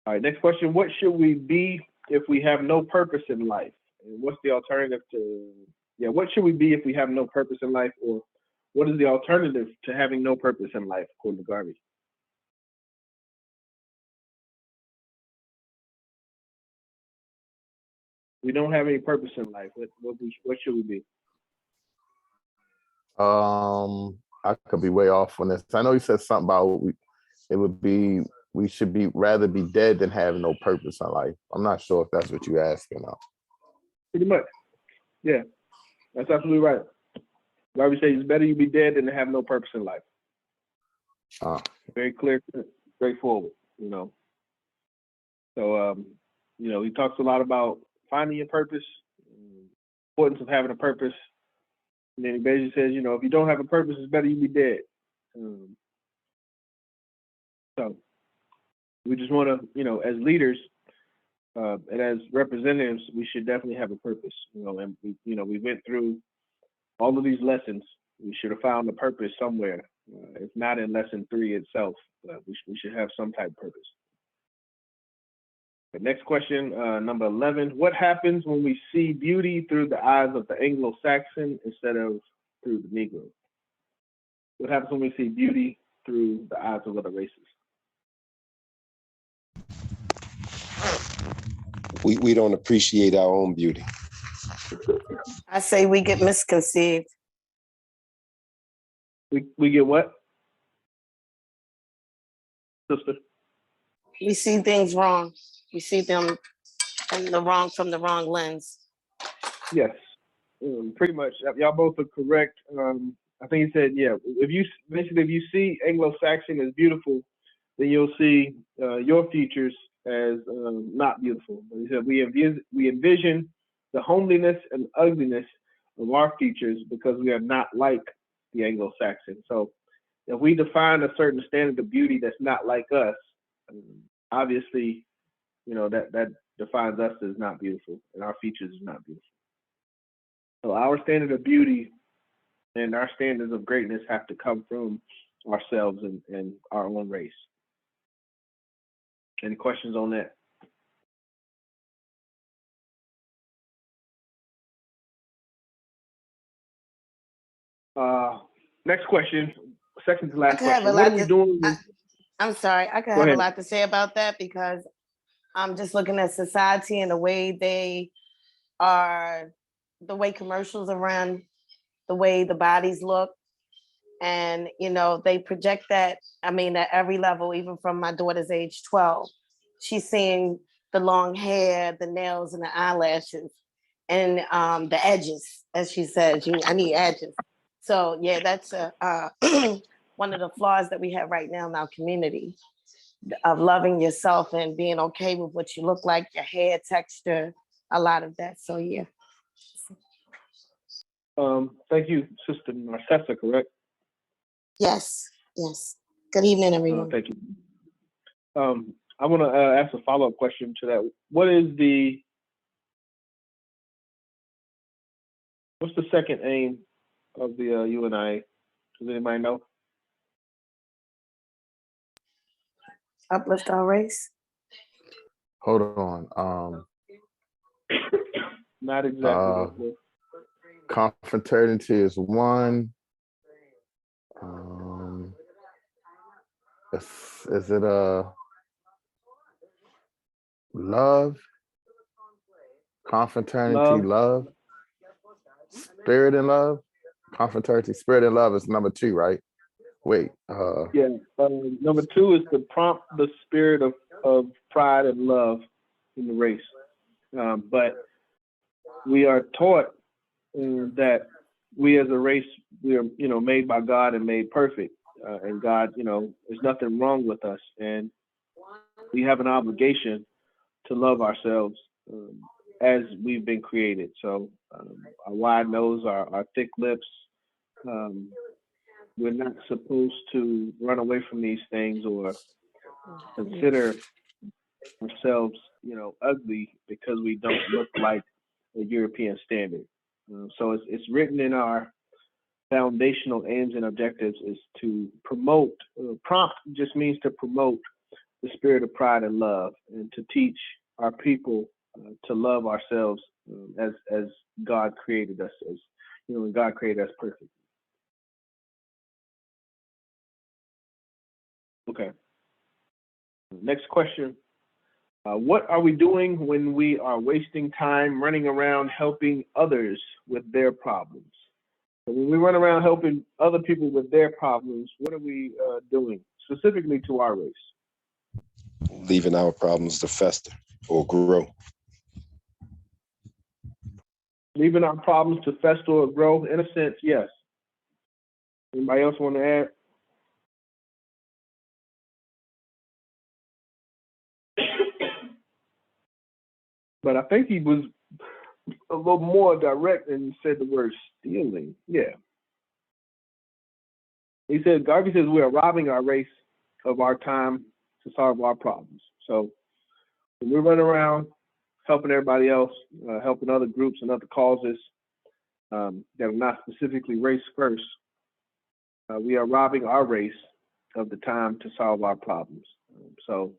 All right, next question. What should we be if we have no purpose in life? And what's the alternative to, what should we be if we have no purpose in life? Or what is the alternative to having no purpose in life, according to Garvey? We don't have any purpose in life. What should we be? I could be way off on this. I know you said something about we should be rather be dead than have no purpose in life. I'm not sure if that's what you're asking now. Pretty much. Yeah, that's absolutely right. Garvey says it's better you be dead than to have no purpose in life. Very clear, straightforward, you know. So, you know, he talks a lot about finding your purpose, importance of having a purpose. And then he basically says, you know, if you don't have a purpose, it's better you be dead. So we just want to, you know, as leaders and as representatives, we should definitely have a purpose, you know, and we, you know, we went through all of these lessons. We should have found a purpose somewhere. If not in lesson 3 itself, we should have some type of purpose. The next question, number 11, what happens when we see beauty through the eyes of the Anglo-Saxon instead of through the Negro? What happens when we see beauty through the eyes of other races? We don't appreciate our own beauty. I say we get misconceived. We get what, sister? We see things wrong. We see them from the wrong lens. Yes, pretty much. Y'all both are correct. I think he said, yeah, if you see Anglo-Saxon as beautiful, then you'll see your features as not beautiful. But he said we envision the homeliness and ugliness of our features because we are not like the Anglo-Saxon. So if we define a certain standard of beauty that's not like us, obviously, you know, that defines us as not beautiful and our features is not beautiful. So our standard of beauty and our standards of greatness have to come from ourselves and our own race. Any questions on that? Next question, second to last question. What are we doing? I'm sorry, I could have a lot to say about that because I'm just looking at society and the way the way commercials are run, the way the bodies look. And, you know, they project that, I mean, at every level, even from my daughter's age 12, she's seeing the long hair, the nails and the eyelashes and the edges, as she says, I need edges. So yeah, that's one of the flaws that we have right now in our community of loving yourself and being okay with what you look like, your hair texture, a lot of that. So yeah. Thank you, Sister Narcessa, correct? Yes, yes. Good evening, everyone. Thank you. I want to ask a follow-up question to that. What's the second aim of the U.N.I.A? Does anybody know? Uplift our race. Hold on. Not exactly. Confraternity is one. Is it love? Confraternity, love? Spirit and love? Confraternity, spirit and love is number 2, right? Wait. Yeah. Number 2 is to prompt the spirit of pride and love in the race. But we are taught that we as a race, we are, you know, made by God and made perfect. And God, you know, there's nothing wrong with us. And we have an obligation to love ourselves as we've been created. So our wide nose, our thick lips, we're not supposed to run away from these things or consider ourselves, you know, ugly because we don't look like a European standard. So it's written in our foundational aims and objectives is to promote, prompt just means to promote the spirit of pride and love and to teach our people to love ourselves as God created us, as, you know, and God created us perfect. Okay. Next question. What are we doing when we are wasting time running around helping others with their problems? So when we run around helping other people with their problems, what are we doing specifically to our race? Leaving our problems to fester or grow. Leaving our problems to fester or grow, in a sense, yes. Anybody else want to add? But I think he was a little more direct and said the word stealing. Yeah. He said, Garvey says, we are robbing our race of our time to solve our problems. So when we run around helping everybody else, helping other groups and other causes that are not specifically race first, we are robbing our race of the time to solve our problems. So,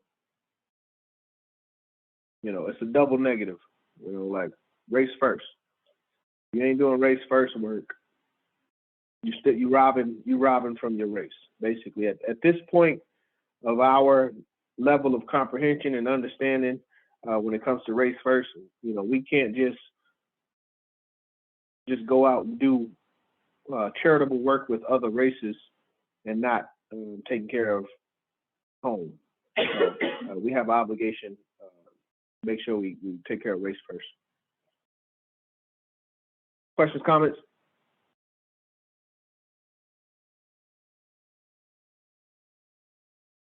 you know, it's a double negative, you know, like race first. You ain't doing race first work. You robbing from your race, basically. At this point of our level of comprehension and understanding, when it comes to race first, you know, we can't just go out and do charitable work with other races and not taking care of home. So, we have an obligation to make sure we take care of race first. Questions, comments?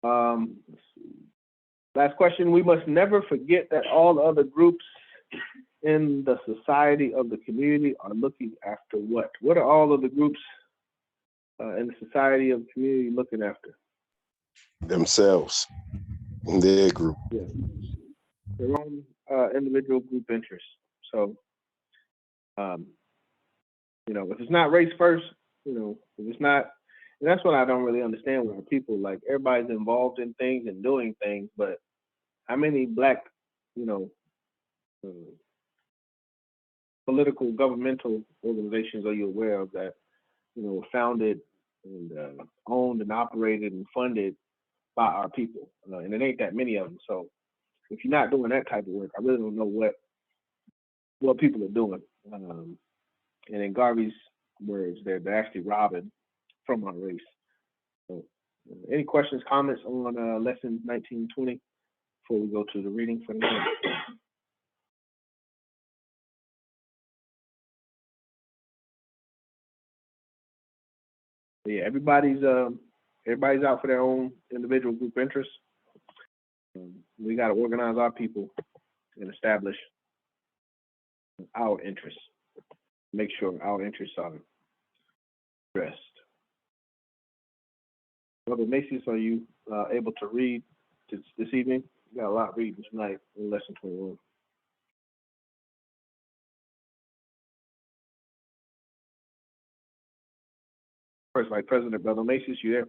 Let's see. Last question. We must never forget that all other groups in the society of the community are looking after what? What are all of the groups in the society of the community looking after? Themselves, their group. Yeah. Their own individual group interests. So, you know, if it's not race first, you know, if it's not, and that's what I don't really understand with people. Like, everybody's involved in things and doing things, but how many Black, you know, political governmental organizations are you aware of that, you know, were founded and owned and operated and funded by our people? And it ain't that many of them. So if you're not doing that type of work, I really don't know what people are doing. And in Garvey's words, they're actually robbing from our race. So, any questions, comments on lesson 1920 before we go to the reading for tonight? Yeah, everybody's out for their own individual group interests. We got to organize our people and establish our interests. Make sure our interests are addressed. Brother Macy's, are you able to read this evening? We got a lot reading tonight in lesson 21. First Vice President, Brother Macy's, you there?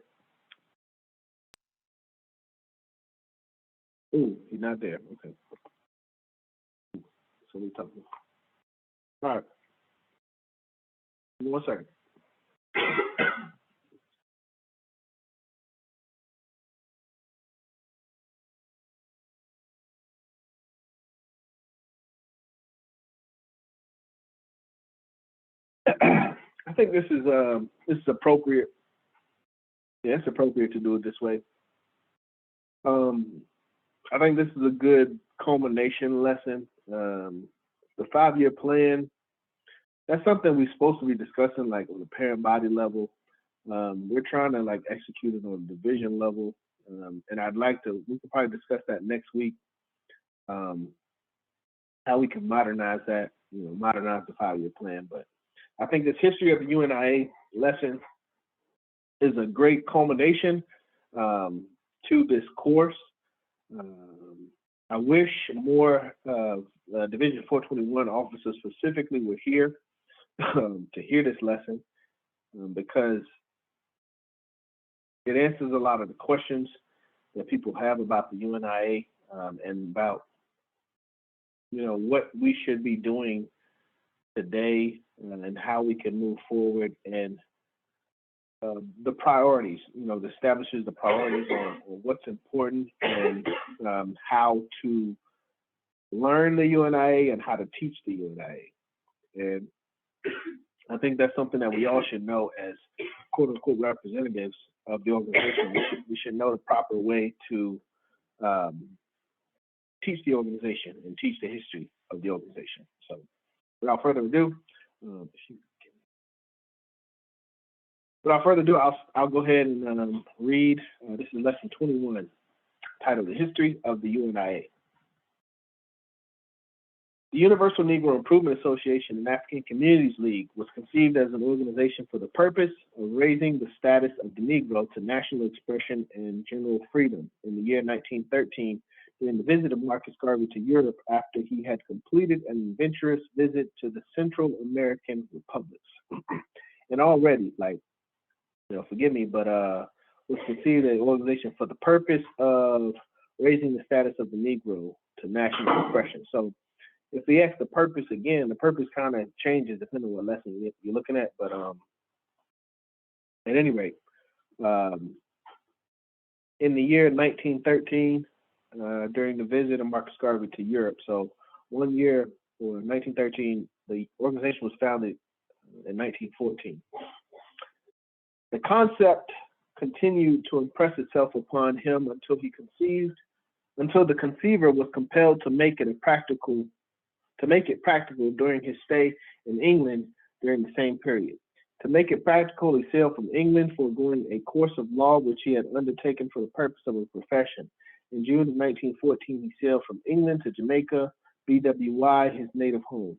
Ooh, he's not there. Okay. So we talking. All right. Give me 1 second. I think this is appropriate. Yeah, it's appropriate to do it this way. I think this is a good culmination lesson. The 5-year plan, that's something we're supposed to be discussing like on the parent body level. We're trying to like execute it on the division level. And we could probably discuss that next week. How we can modernize that, you know, modernize the 5-year plan. But I think this history of the UNIA lesson is a great culmination to this course. I wish more Division 421 officers specifically were here to hear this lesson because it answers a lot of the questions that people have about the UNIA and about, you know, what we should be doing today and how we can move forward, and the priorities, you know, establishes the priorities on what's important and how to learn the UNIA and how to teach the UNIA. And I think that's something that we all should know as quote unquote representatives of the organization. We should know the proper way to teach the organization and teach the history of the organization. So without further ado, I'll go ahead and read. This is lesson 21, titled The History of the UNIA. The Universal Negro Improvement Association and African Communities League was conceived as an organization for the purpose of raising the status of the Negro to national expression and general freedom in the year 1913 during the visit of Marcus Garvey to Europe after he had completed an adventurous visit to the Central American republics. And already, like, forgive me, but was conceived as an organization for the purpose of raising the status of the Negro to national expression. So if we ask the purpose again, the purpose kind of changes depending on what lesson you're looking at. But at any rate, in the year 1913, during the visit of Marcus Garvey to Europe, so 1 year, or 1913, the organization was founded in 1914. The concept continued to impress itself upon him until the conceiver was compelled to make it practical during his stay in England during the same period. To make it practical, he sailed from England, foregoing a course of law which he had undertaken for the purpose of his profession. In June of 1914, he sailed from England to Jamaica, BWI, his native home.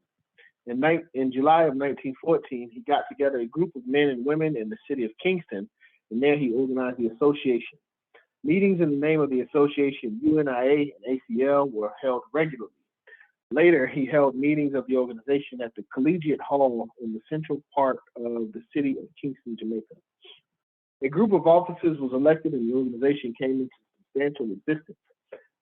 In July of 1914, he got together a group of men and women in the city of Kingston, and there he organized the association. Meetings in the name of the association, U.N.I.A. and ACL, were held regularly. Later, he held meetings of the organization at the Collegiate Hall in the central part of the city of Kingston, Jamaica. A group of officers was elected and the organization came into substantial existence.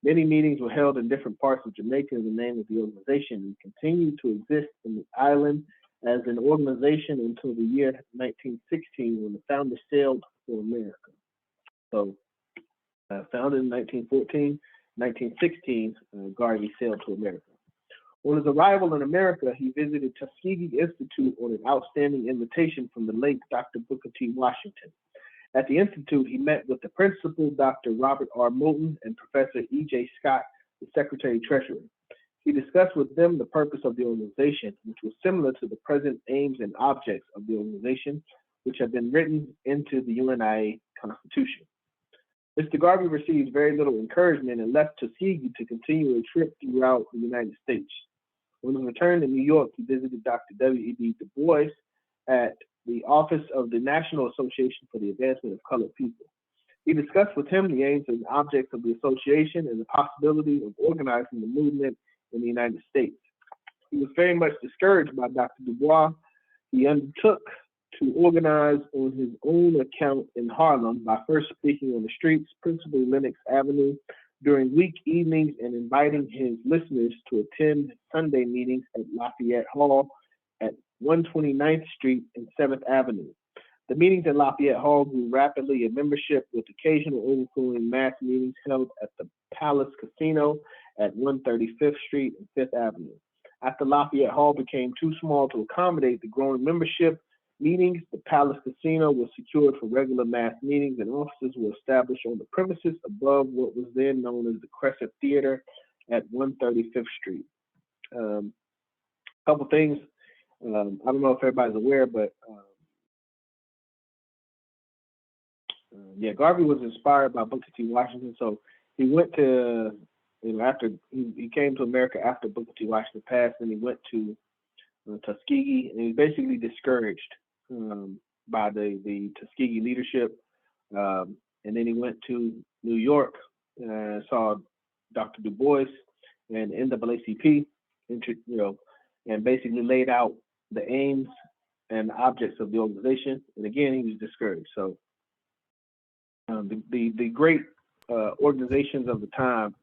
Many meetings were held in different parts of Jamaica in the name of the organization and continued to exist in the island as an organization until the year 1916 when the founders sailed for America. So, founded in 1914, 1916, Garvey sailed to America. On his arrival in America, he visited Tuskegee Institute on an outstanding invitation from the late Dr. Booker T. Washington. At the Institute, he met with the principal, Dr. Robert R. Moulton, and Professor E.J. Scott, the Secretary-Treasurer. He discussed with them the purpose of the organization, which was similar to the present aims and objects of the organization, which have been written into the UNIA Constitution. Mr. Garvey received very little encouragement and left Tuskegee to continue a trip throughout the United States. On his return to New York, he visited Dr. W.E.B. Du Bois at the office of the National Association for the Advancement of Colored People. He discussed with him the aims and objects of the association and the possibility of organizing the movement in the United States. He was very much discouraged by Dr. Du Bois. He undertook to organize on his own account in Harlem by first speaking on the streets, principally Lenox Avenue, during week evenings and inviting his listeners to attend Sunday meetings at Lafayette Hall at 129th Street and 7th Avenue. The meetings at Lafayette Hall grew rapidly in membership, with occasional overflowing mass meetings held at the Palace Casino at 135th Street and 5th Avenue. After Lafayette Hall became too small to accommodate the growing membership meetings, the Palace Casino was secured for regular mass meetings, and offices were established on the premises above what was then known as the Crescent Theater at 135th Street. Couple things. I don't know if everybody's aware, but Garvey was inspired by Booker T. Washington. So he went to, after he came to America after Booker T. Washington passed, and he went to Tuskegee, and he was basically discouraged by the Tuskegee leadership. And then he went to New York and saw Dr. Du Bois and NAACP, and basically laid out the aims and the objects of the organization. And again, he was discouraged. So the great organizations of the time,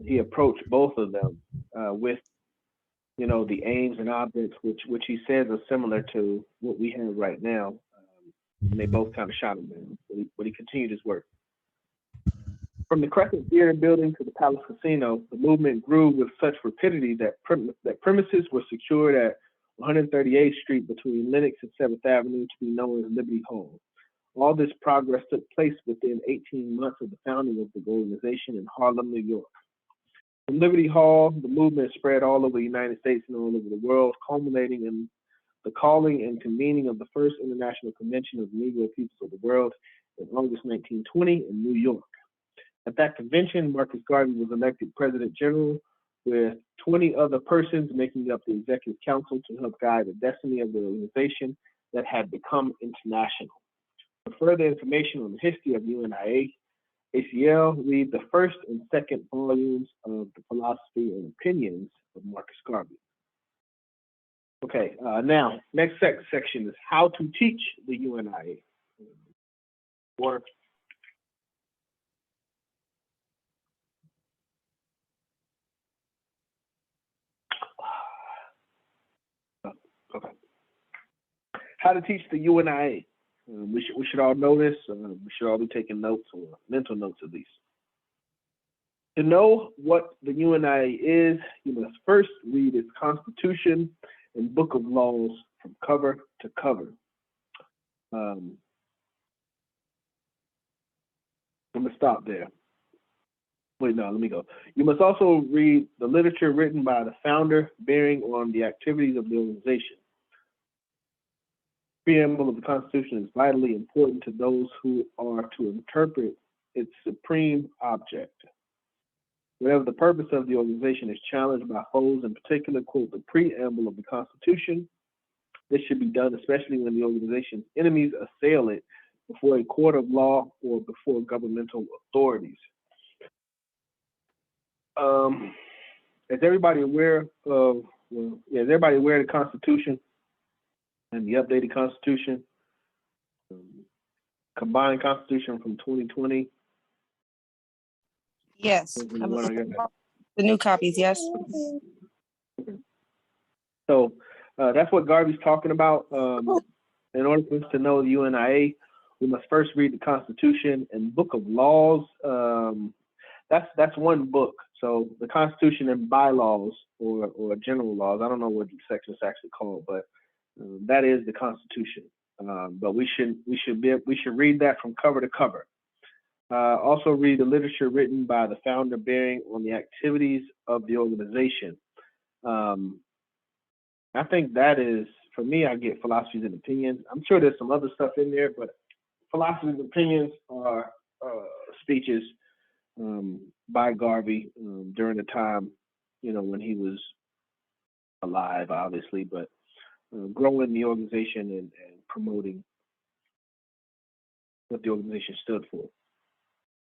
he approached both of them with the aims and objects, which he says are similar to what we have right now. And they both kind of shot him down, but he continued his work. From the Crescent Theater building to the Palace Casino, the movement grew with such rapidity that premises were secured at 138th Street between Lenox and 7th Avenue to be known as Liberty Hall. All this progress took place within 18 months of the founding of the organization in Harlem, New York. From Liberty Hall, the movement spread all over the United States and all over the world, culminating in the calling and convening of the first International Convention of the Negro Peoples of the World in August 1920 in New York. At that convention, Marcus Garvey was elected President General with 20 other persons making up the executive council to help guide the destiny of the organization that had become international. For further information on the history of UNIA-ACL, read the first and second volumes of the Philosophy and Opinions of Marcus Garvey. Okay, now, next section is how to teach the UNIA. Water. Okay. How to teach the UNIA. We should all know this. We should all be taking notes or mental notes at least. To know what the UNIA is, you must first read its Constitution and Book of Laws from cover to cover. I'm gonna stop there. Wait, no, let me go. You must also read the literature written by the founder bearing on the activities of the organization. The preamble of the Constitution is vitally important to those who are to interpret its supreme object. Whenever the purpose of the organization is challenged by foes, in particular, quote, the preamble of the Constitution. This should be done especially when the organization's enemies assail it before a court of law or before governmental authorities. Is everybody aware of, is everybody aware of the Constitution and the updated Constitution? Combined Constitution from 2020. Yes. The new copies, yes. So that's what Garvey's talking about. In order for us to know the UNIA, we must first read the Constitution and Book of Laws. That's one book. So the Constitution and bylaws or general laws. I don't know what the section is actually called, but that is the Constitution. But we should read that from cover to cover. Also read the literature written by the founder bearing on the activities of the organization. I think that is, for me, I get philosophies and opinions. I'm sure there's some other stuff in there, but philosophies and opinions are speeches by Garvey during the time, when he was alive, obviously, but growing the organization and promoting what the organization stood for.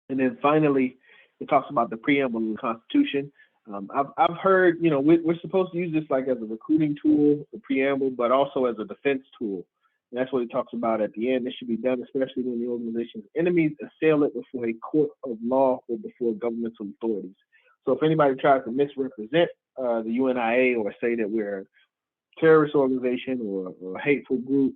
And then finally, it talks about the preamble of the Constitution. I've heard, we're supposed to use this like as a recruiting tool, the preamble, but also as a defense tool. And that's what he talks about at the end. This should be done especially when the organization's enemies assail it before a court of law or before governmental authorities. So if anybody tries to misrepresent the UNIA or say that we're a terrorist organization or a hateful group,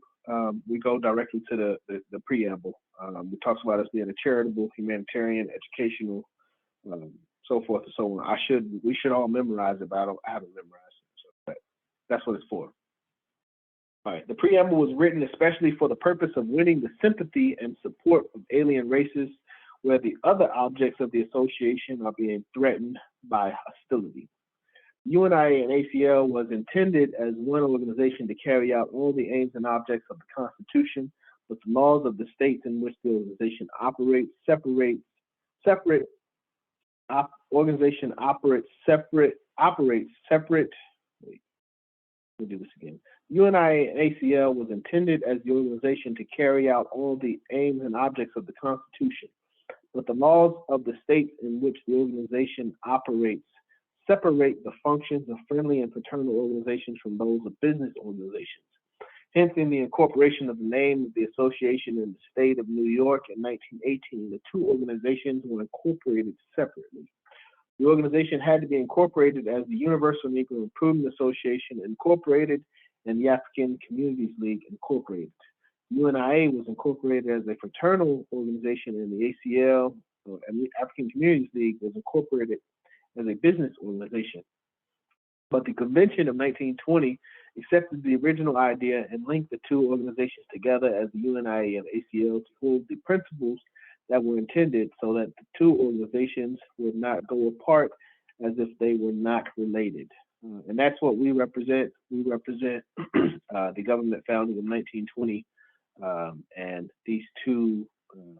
we go directly to the preamble. It talks about us being a charitable, humanitarian, educational, so forth and so on. We should all memorize it, but I haven't memorized it. So but that's what it's for. All right. The preamble was written especially for the purpose of winning the sympathy and support of alien races, where the other objects of the association are being threatened by hostility. UNIA and ACL was intended as one organization to carry out all the aims and objects of the Constitution, but the laws of the states in which the organization operates separate. Organization operates separate. Wait, we'll do this again. UNIA and ACL was intended as the organization to carry out all the aims and objects of the Constitution, but the laws of the states in which the organization operates separate the functions of friendly and fraternal organizations from those of business organizations. Hence, in the incorporation of the name of the association in the state of New York in 1918, the two organizations were incorporated separately. The organization had to be incorporated as the Universal Negro Improvement Association Incorporated and the African Communities League Incorporated. UNIA was incorporated as a fraternal organization, and the ACL and the African Communities League was incorporated as a business organization. But the convention of 1920 accepted the original idea and linked the two organizations together as the UNIA and ACL to hold the principles that were intended so that the two organizations would not go apart as if they were not related. And that's what we represent. We represent the government founding in 1920 and these two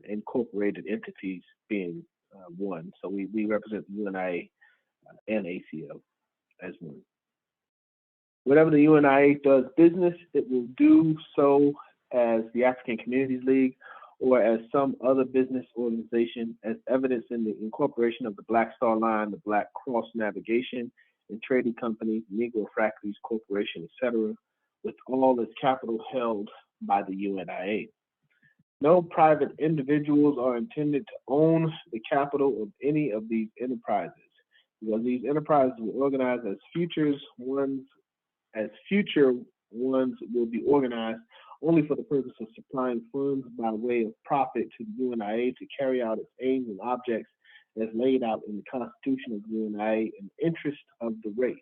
incorporated entities being one. So we represent the UNIA and ACL as one. Whenever the UNIA does business, it will do so as the African Communities League or as some other business organization, as evidenced in the incorporation of the Black Star Line, the Black Cross Navigation and Trading Company, Negro Factories Corporation, etc., with all its capital held by the UNIA. No private individuals are intended to own the capital of any of these enterprises, because these enterprises will organize as future ones will be organized only for the purpose of supplying funds by way of profit to the UNIA to carry out its aims and objects as laid out in the Constitution of the UNIA in the interest of the race.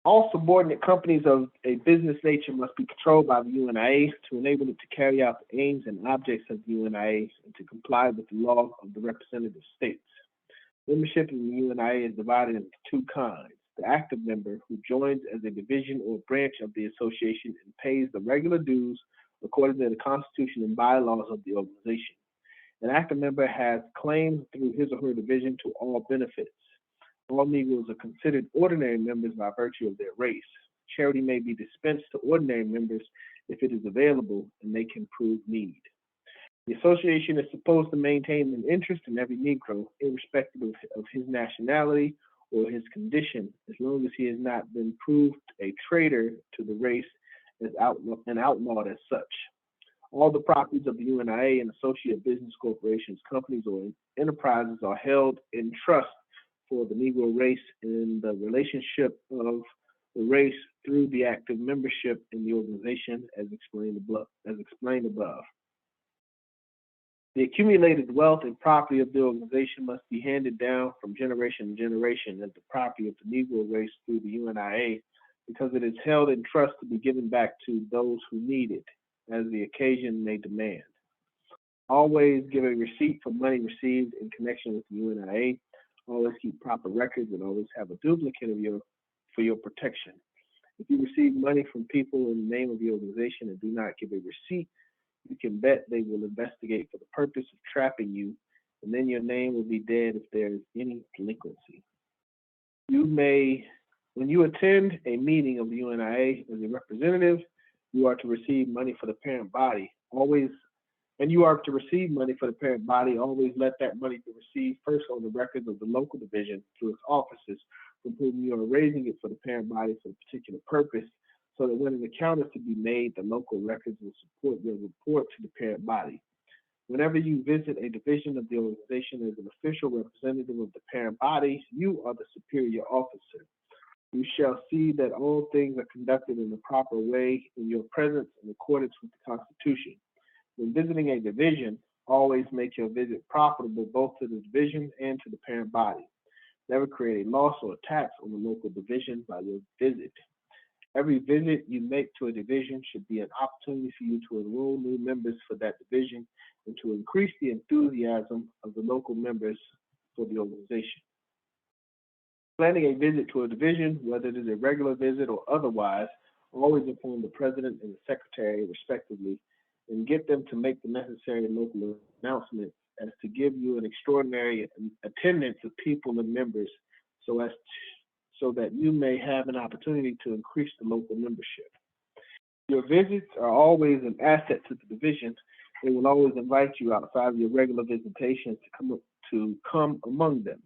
All subordinate companies of a business nature must be controlled by the UNIA to enable it to carry out the aims and objects of the UNIA and to comply with the laws of the representative states. Membership in the UNIA is divided into two kinds. The active member, who joins as a division or branch of the association and pays the regular dues according to the Constitution and bylaws of the organization. An active member has claims through his or her division to all benefits. All Negroes are considered ordinary members by virtue of their race. Charity may be dispensed to ordinary members if it is available and they can prove need. The association is supposed to maintain an interest in every Negro, irrespective of his nationality or his condition, as long as he has not been proved a traitor to the race and outlawed as such. All the properties of the UNIA and associate business corporations, companies, or enterprises are held in trust for the Negro race in the relationship of the race through the active membership in the organization as explained above. The accumulated wealth and property of the organization must be handed down from generation to generation as the property of the Negro race through the UNIA, because it is held in trust to be given back to those who need it, as the occasion may demand. Always give a receipt for money received in connection with the UNIA. Always keep proper records and always have a duplicate for your protection. If you receive money from people in the name of the organization and do not give a receipt, you can bet they will investigate for the purpose of trapping you, and then your name will be dead if there is any delinquency. When you attend a meeting of the UNIA as a representative, you are to receive money for the parent body. Always let that money be received first on the records of the local division through its officers, from whom you are raising it for the parent body for a particular purpose, so that when an account is to be made, the local records will support your report to the parent body. Whenever you visit a division of the organization as an official representative of the parent body, you are the superior officer. You shall see that all things are conducted in the proper way in your presence in accordance with the Constitution. When visiting a division, always make your visit profitable both to the division and to the parent body. Never create a loss or a tax on the local division by your visit. Every visit you make to a division should be an opportunity for you to enroll new members for that division and to increase the enthusiasm of the local members for the organization. Planning a visit to a division, whether it is a regular visit or otherwise, always inform the president and the secretary, respectively, and get them to make the necessary local announcements as to give you an extraordinary attendance of people and members so that you may have an opportunity to increase the local membership. Your visits are always an asset to the division. They will always invite you outside of your regular visitations to come among them.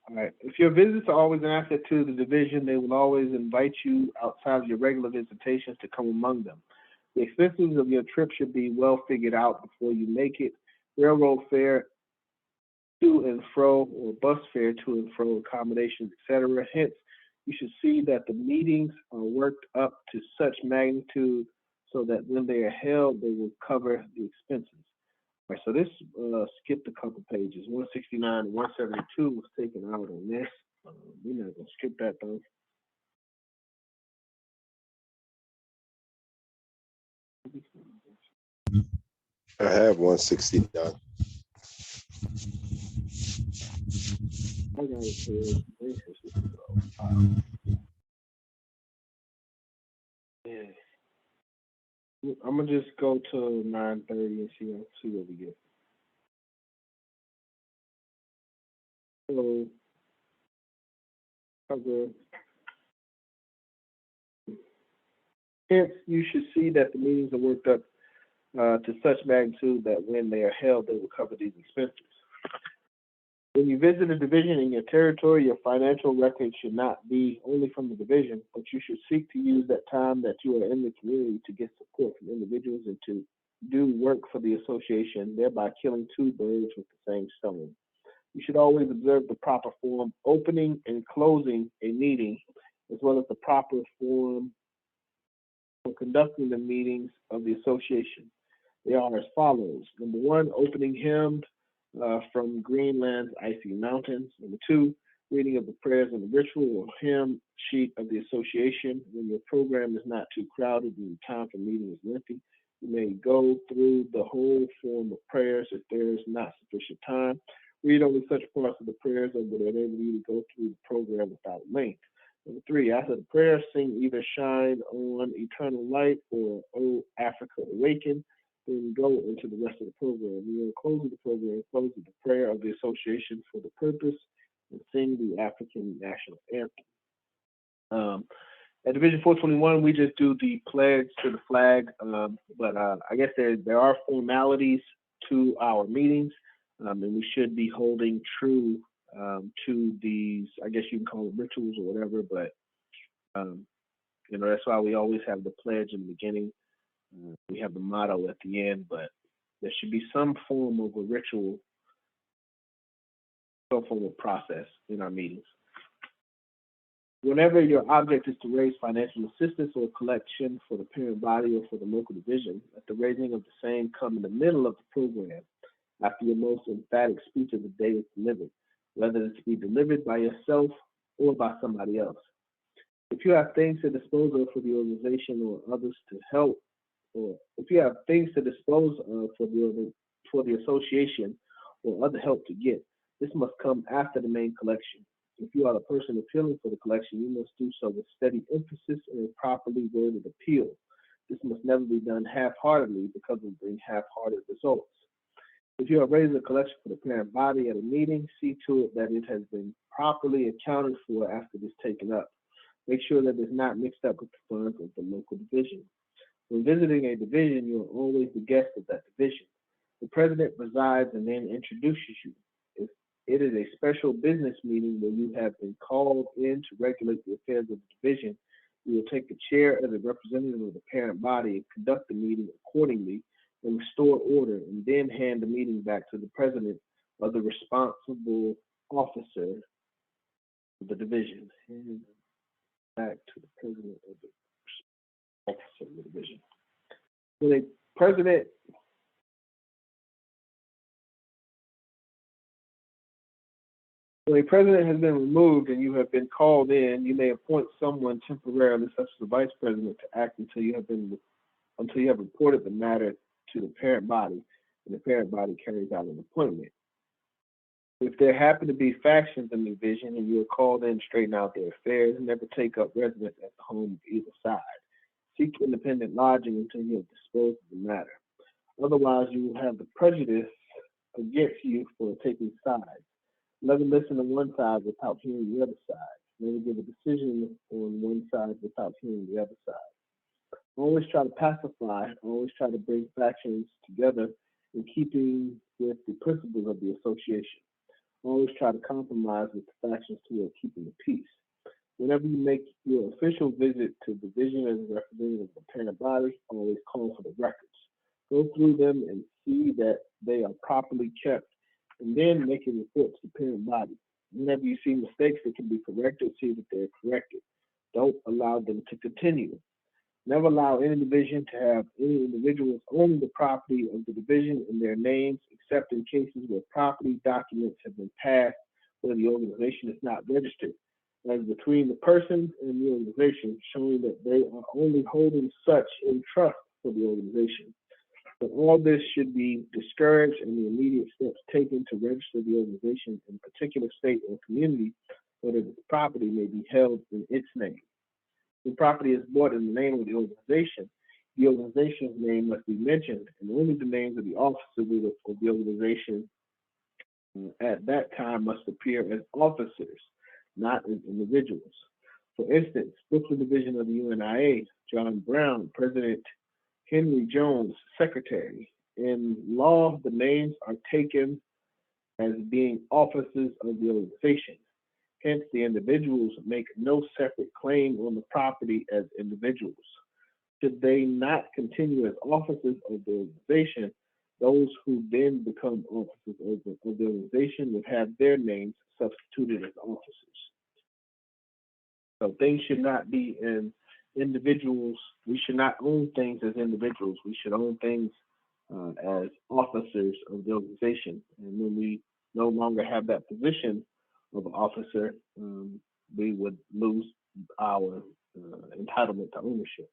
All right. If your visits are always an asset to the division, they will always invite you outside of your regular visitations to come among them. The expenses of your trip should be well figured out before you make it. Railroad fare to and fro, or bus fare to and fro, accommodations, etc. Hence, you should see that the meetings are worked up to such magnitude so that when they are held, they will cover the expenses. All right, so this skipped a couple pages. 169 and 172 was taken out on this. We're not going to skip that though. I have 169. I got it to yeah. I'm gonna just go to 9:30 and see what we get. So, cover. Hence, you should see that the meetings are worked up to such magnitude that when they are held, they will cover these expenses. When you visit a division in your territory, your financial records should not be only from the division, but you should seek to use that time that you are in the community to get support from individuals and to do work for the association, thereby killing two birds with the same stone. You should always observe the proper form opening and closing a meeting, as well as the proper form for conducting the meetings of the association. They are as follows. Number one, opening hymn from Greenland's icy mountains. Number two, reading of the prayers and the ritual or hymn sheet of the association. When your program is not too crowded and the time for meeting is lengthy, you may go through the whole form of prayers. If there is not sufficient time, read only such parts of the prayers that would enable you to go through the program without length. Number three, after the prayer, sing either Shine on Eternal Light or O Africa Awaken, then go into the rest of the program. We will close the program, close with the prayer of the association for the purpose, and sing the African national anthem. At Division 421, we just do the pledge to the flag, but I guess there are formalities to our meetings, and we should be holding true to these, I guess you can call them rituals or whatever, but that's why we always have the pledge in the beginning. We have the motto at the end, but there should be some form of a ritual, some form of process in our meetings. Whenever your object is to raise financial assistance or collection for the parent body or for the local division, let the raising of the same come in the middle of the program after your most emphatic speech of the day is delivered, whether it's be delivered by yourself or by somebody else. If you have things to dispose of for the organization or others to help, or if you have things to dispose of for the association or other help to get, this must come after the main collection. If you are the person appealing for the collection, you must do so with steady emphasis and a properly worded appeal. This must never be done half-heartedly because it will bring half-hearted results. If you are raising a collection for the parent body at a meeting, see to it that it has been properly accounted for after it is taken up. Make sure that it is not mixed up with the funds of the local division. When visiting a division, you are always the guest of that division. The president presides and then introduces you. If it is a special business meeting where you have been called in to regulate the affairs of the division, you will take the chair as a representative of the parent body and conduct the meeting accordingly and restore order, and then hand the meeting back to the president or the responsible officer of the division. Hand back to the president of the officer of the division. When a president has been removed and you have been called in, you may appoint someone temporarily, such as the vice president, to act until you have reported the matter to the parent body, and the parent body carries out an appointment. If there happen to be factions in the division and you are called in to straighten out their affairs, never take up residence at the home of either side. Seek independent lodging until you have disposed of the matter. Otherwise, you will have the prejudice against you for taking sides. Never listen to one side without hearing the other side. Never give a decision on one side without hearing the other side. Always try to pacify, always try to bring factions together in keeping with the principles of the association. Always try to compromise with the factions toward keeping the peace. Whenever you make your official visit to the division as a representative of the parent body, always call for the records. Go through them and see that they are properly kept, and then make a report to the parent body. Whenever you see mistakes that can be corrected, see that they're corrected. Don't allow them to continue. Never allow any division to have any individuals own the property of the division in their names, except in cases where property documents have been passed where the organization is not registered. That is between the person and the organization, showing that they are only holding such in trust for the organization. But all this should be discouraged and the immediate steps taken to register the organization in a particular state or community so that the property may be held in its name. When property is bought in the name of the organization's name must be mentioned, and only the names of the officers of the organization at that time must appear as officers, not as individuals. For instance, Brooklyn Division of the UNIA, John Brown, President Henry Jones, Secretary. In law, the names are taken as being officers of the organization. Hence, the individuals make no separate claim on the property as individuals. Should they not continue as officers of the organization, those who then become officers of the organization would have their names substituted as officers. So things should not be in individuals. We should not own things as individuals. We should own things as officers of the organization. And when we no longer have that position of an officer, we would lose our entitlement to ownership.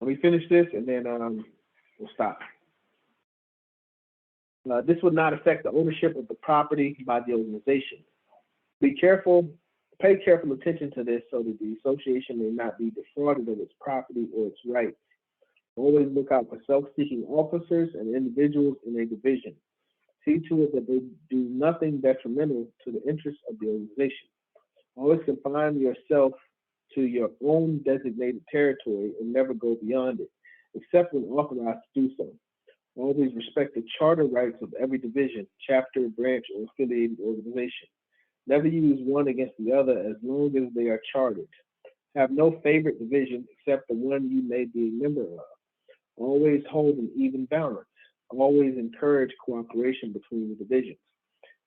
Let me finish this and then we'll stop. This would not affect the ownership of the property by the organization. Be careful, pay careful attention to this so that the association may not be defrauded of its property or its rights. Always look out for self-seeking officers and individuals in a division. See to it that they do nothing detrimental to the interests of the organization. Always confine yourself to your own designated territory and never go beyond it, except when authorized to do so. Always respect the charter rights of every division, chapter, branch, or affiliated organization. Never use one against the other as long as they are chartered. Have no favorite division except the one you may be a member of. Always hold an even balance. Always encourage cooperation between the divisions.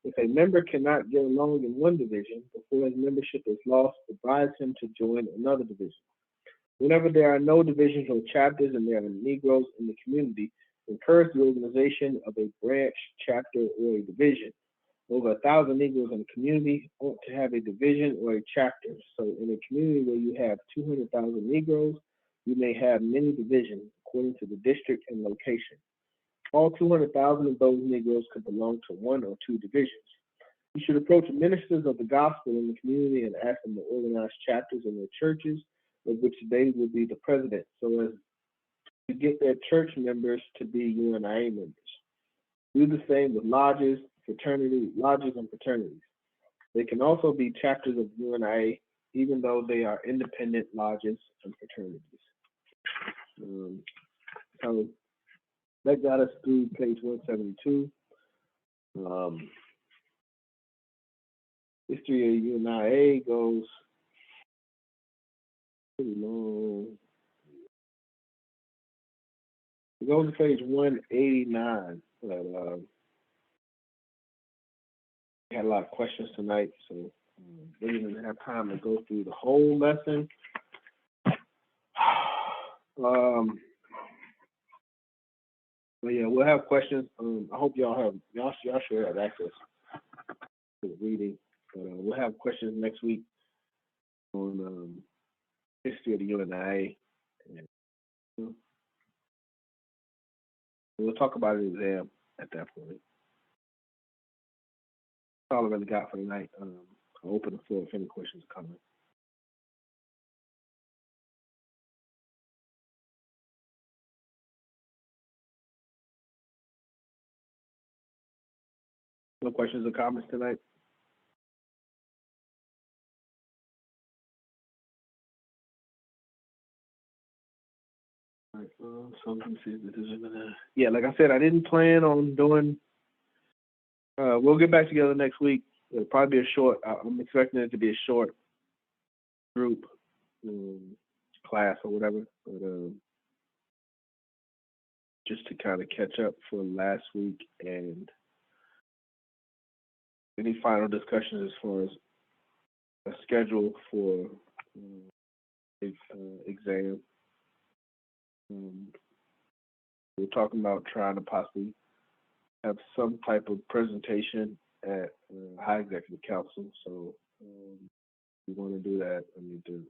If a member cannot get along in one division before his membership is lost, advise him to join another division. Whenever there are no divisions or chapters and there are Negroes in the community, encourage the organization of a branch, chapter, or a division. Over 1,000 Negroes in the community ought to have a division or a chapter. So in a community where you have 200,000 Negroes, you may have many divisions according to the district and location. All 200,000 of those Negroes could belong to one or two divisions. You should approach ministers of the gospel in the community and ask them to organize chapters in their churches, of which they will be the president, so as to get their church members to be UNIA members. Do the same with lodges and fraternities. They can also be chapters of UNIA, even though they are independent lodges and fraternities. So that got us through page 172. History of UNIA goes pretty long. It goes to page 189. But, we had a lot of questions tonight, so we didn't have time to go through the whole lesson. But yeah, we'll have questions. I hope y'all should have access to the reading. But we'll have questions next week on history of the UNIA. And we'll talk about an exam at that point. That's all I really got for tonight. I'll open the floor if any questions are coming. No questions or comments tonight? All right, so let me see if this is yeah, like I said, I didn't plan on doing. We'll get back together next week. It'll probably be a short. I'm expecting it to be a short group class or whatever, but just to kind of catch up for last week and any final discussions as far as a schedule for exam. We're talking about trying to possibly have some type of presentation at High Executive Council. So we want to do that. I need to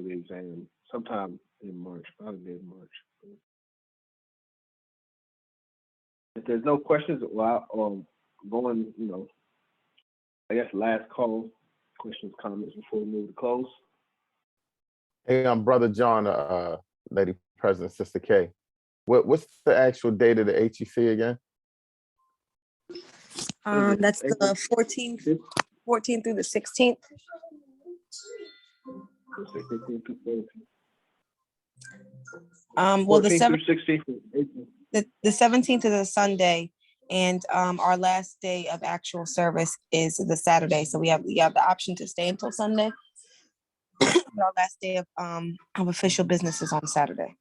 the exam sometime in March, probably mid-March. If there's no questions, well, going, I guess last call, questions, comments before we move to close. Hey, I'm Brother John, Lady President, Sister K. What's the actual date of the HEC again? That's the 14th through the 16th. Well, the 17th is a Sunday, and our last day of actual service is the Saturday. So we have the option to stay until Sunday. But our last day of official business is on Saturday.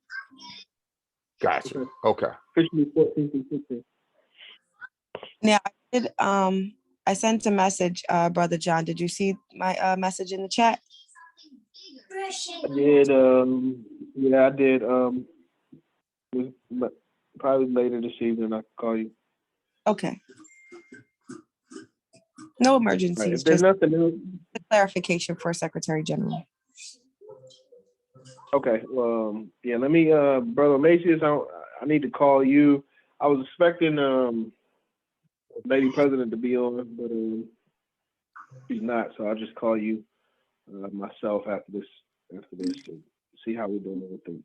Gotcha. Okay. Officially 14th and 16th. Now I sent a message, Brother John. Did you see my message in the chat? I did. Yeah, I did. Probably later this evening I can call you. Okay. No emergencies. Right, if there's just nothing else. a clarification for Secretary General. Okay. Yeah. Let me, Brother Macias. I need to call you. I was expecting Lady President to be on, but she's not. So I'll just call you myself after this to see how we're doing with the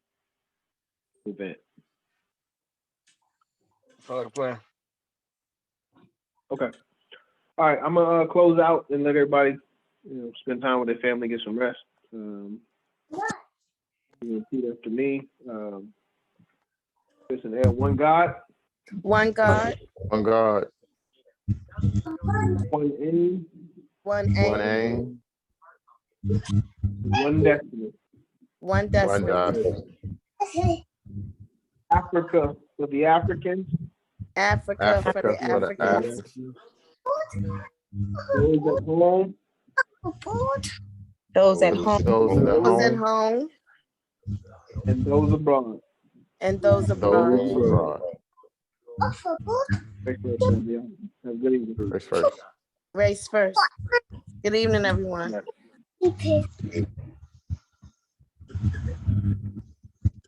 event. Sounds like a plan. Okay. All right. I'm gonna close out and let everybody, spend time with their family, get some rest. Repeat after me. Listen, there, one God. One God, One God, One aim. one one aim, aim, One destiny. one one destiny. Africa for the Africans. Africa for the Africa for the Africans. Africans. Those at home. Those at home. Those at Those at home, home And those abroad. and those those abroad. abroad. Thanks for that, yeah. Have a good evening. First. Race first. Good evening, everyone. Yeah.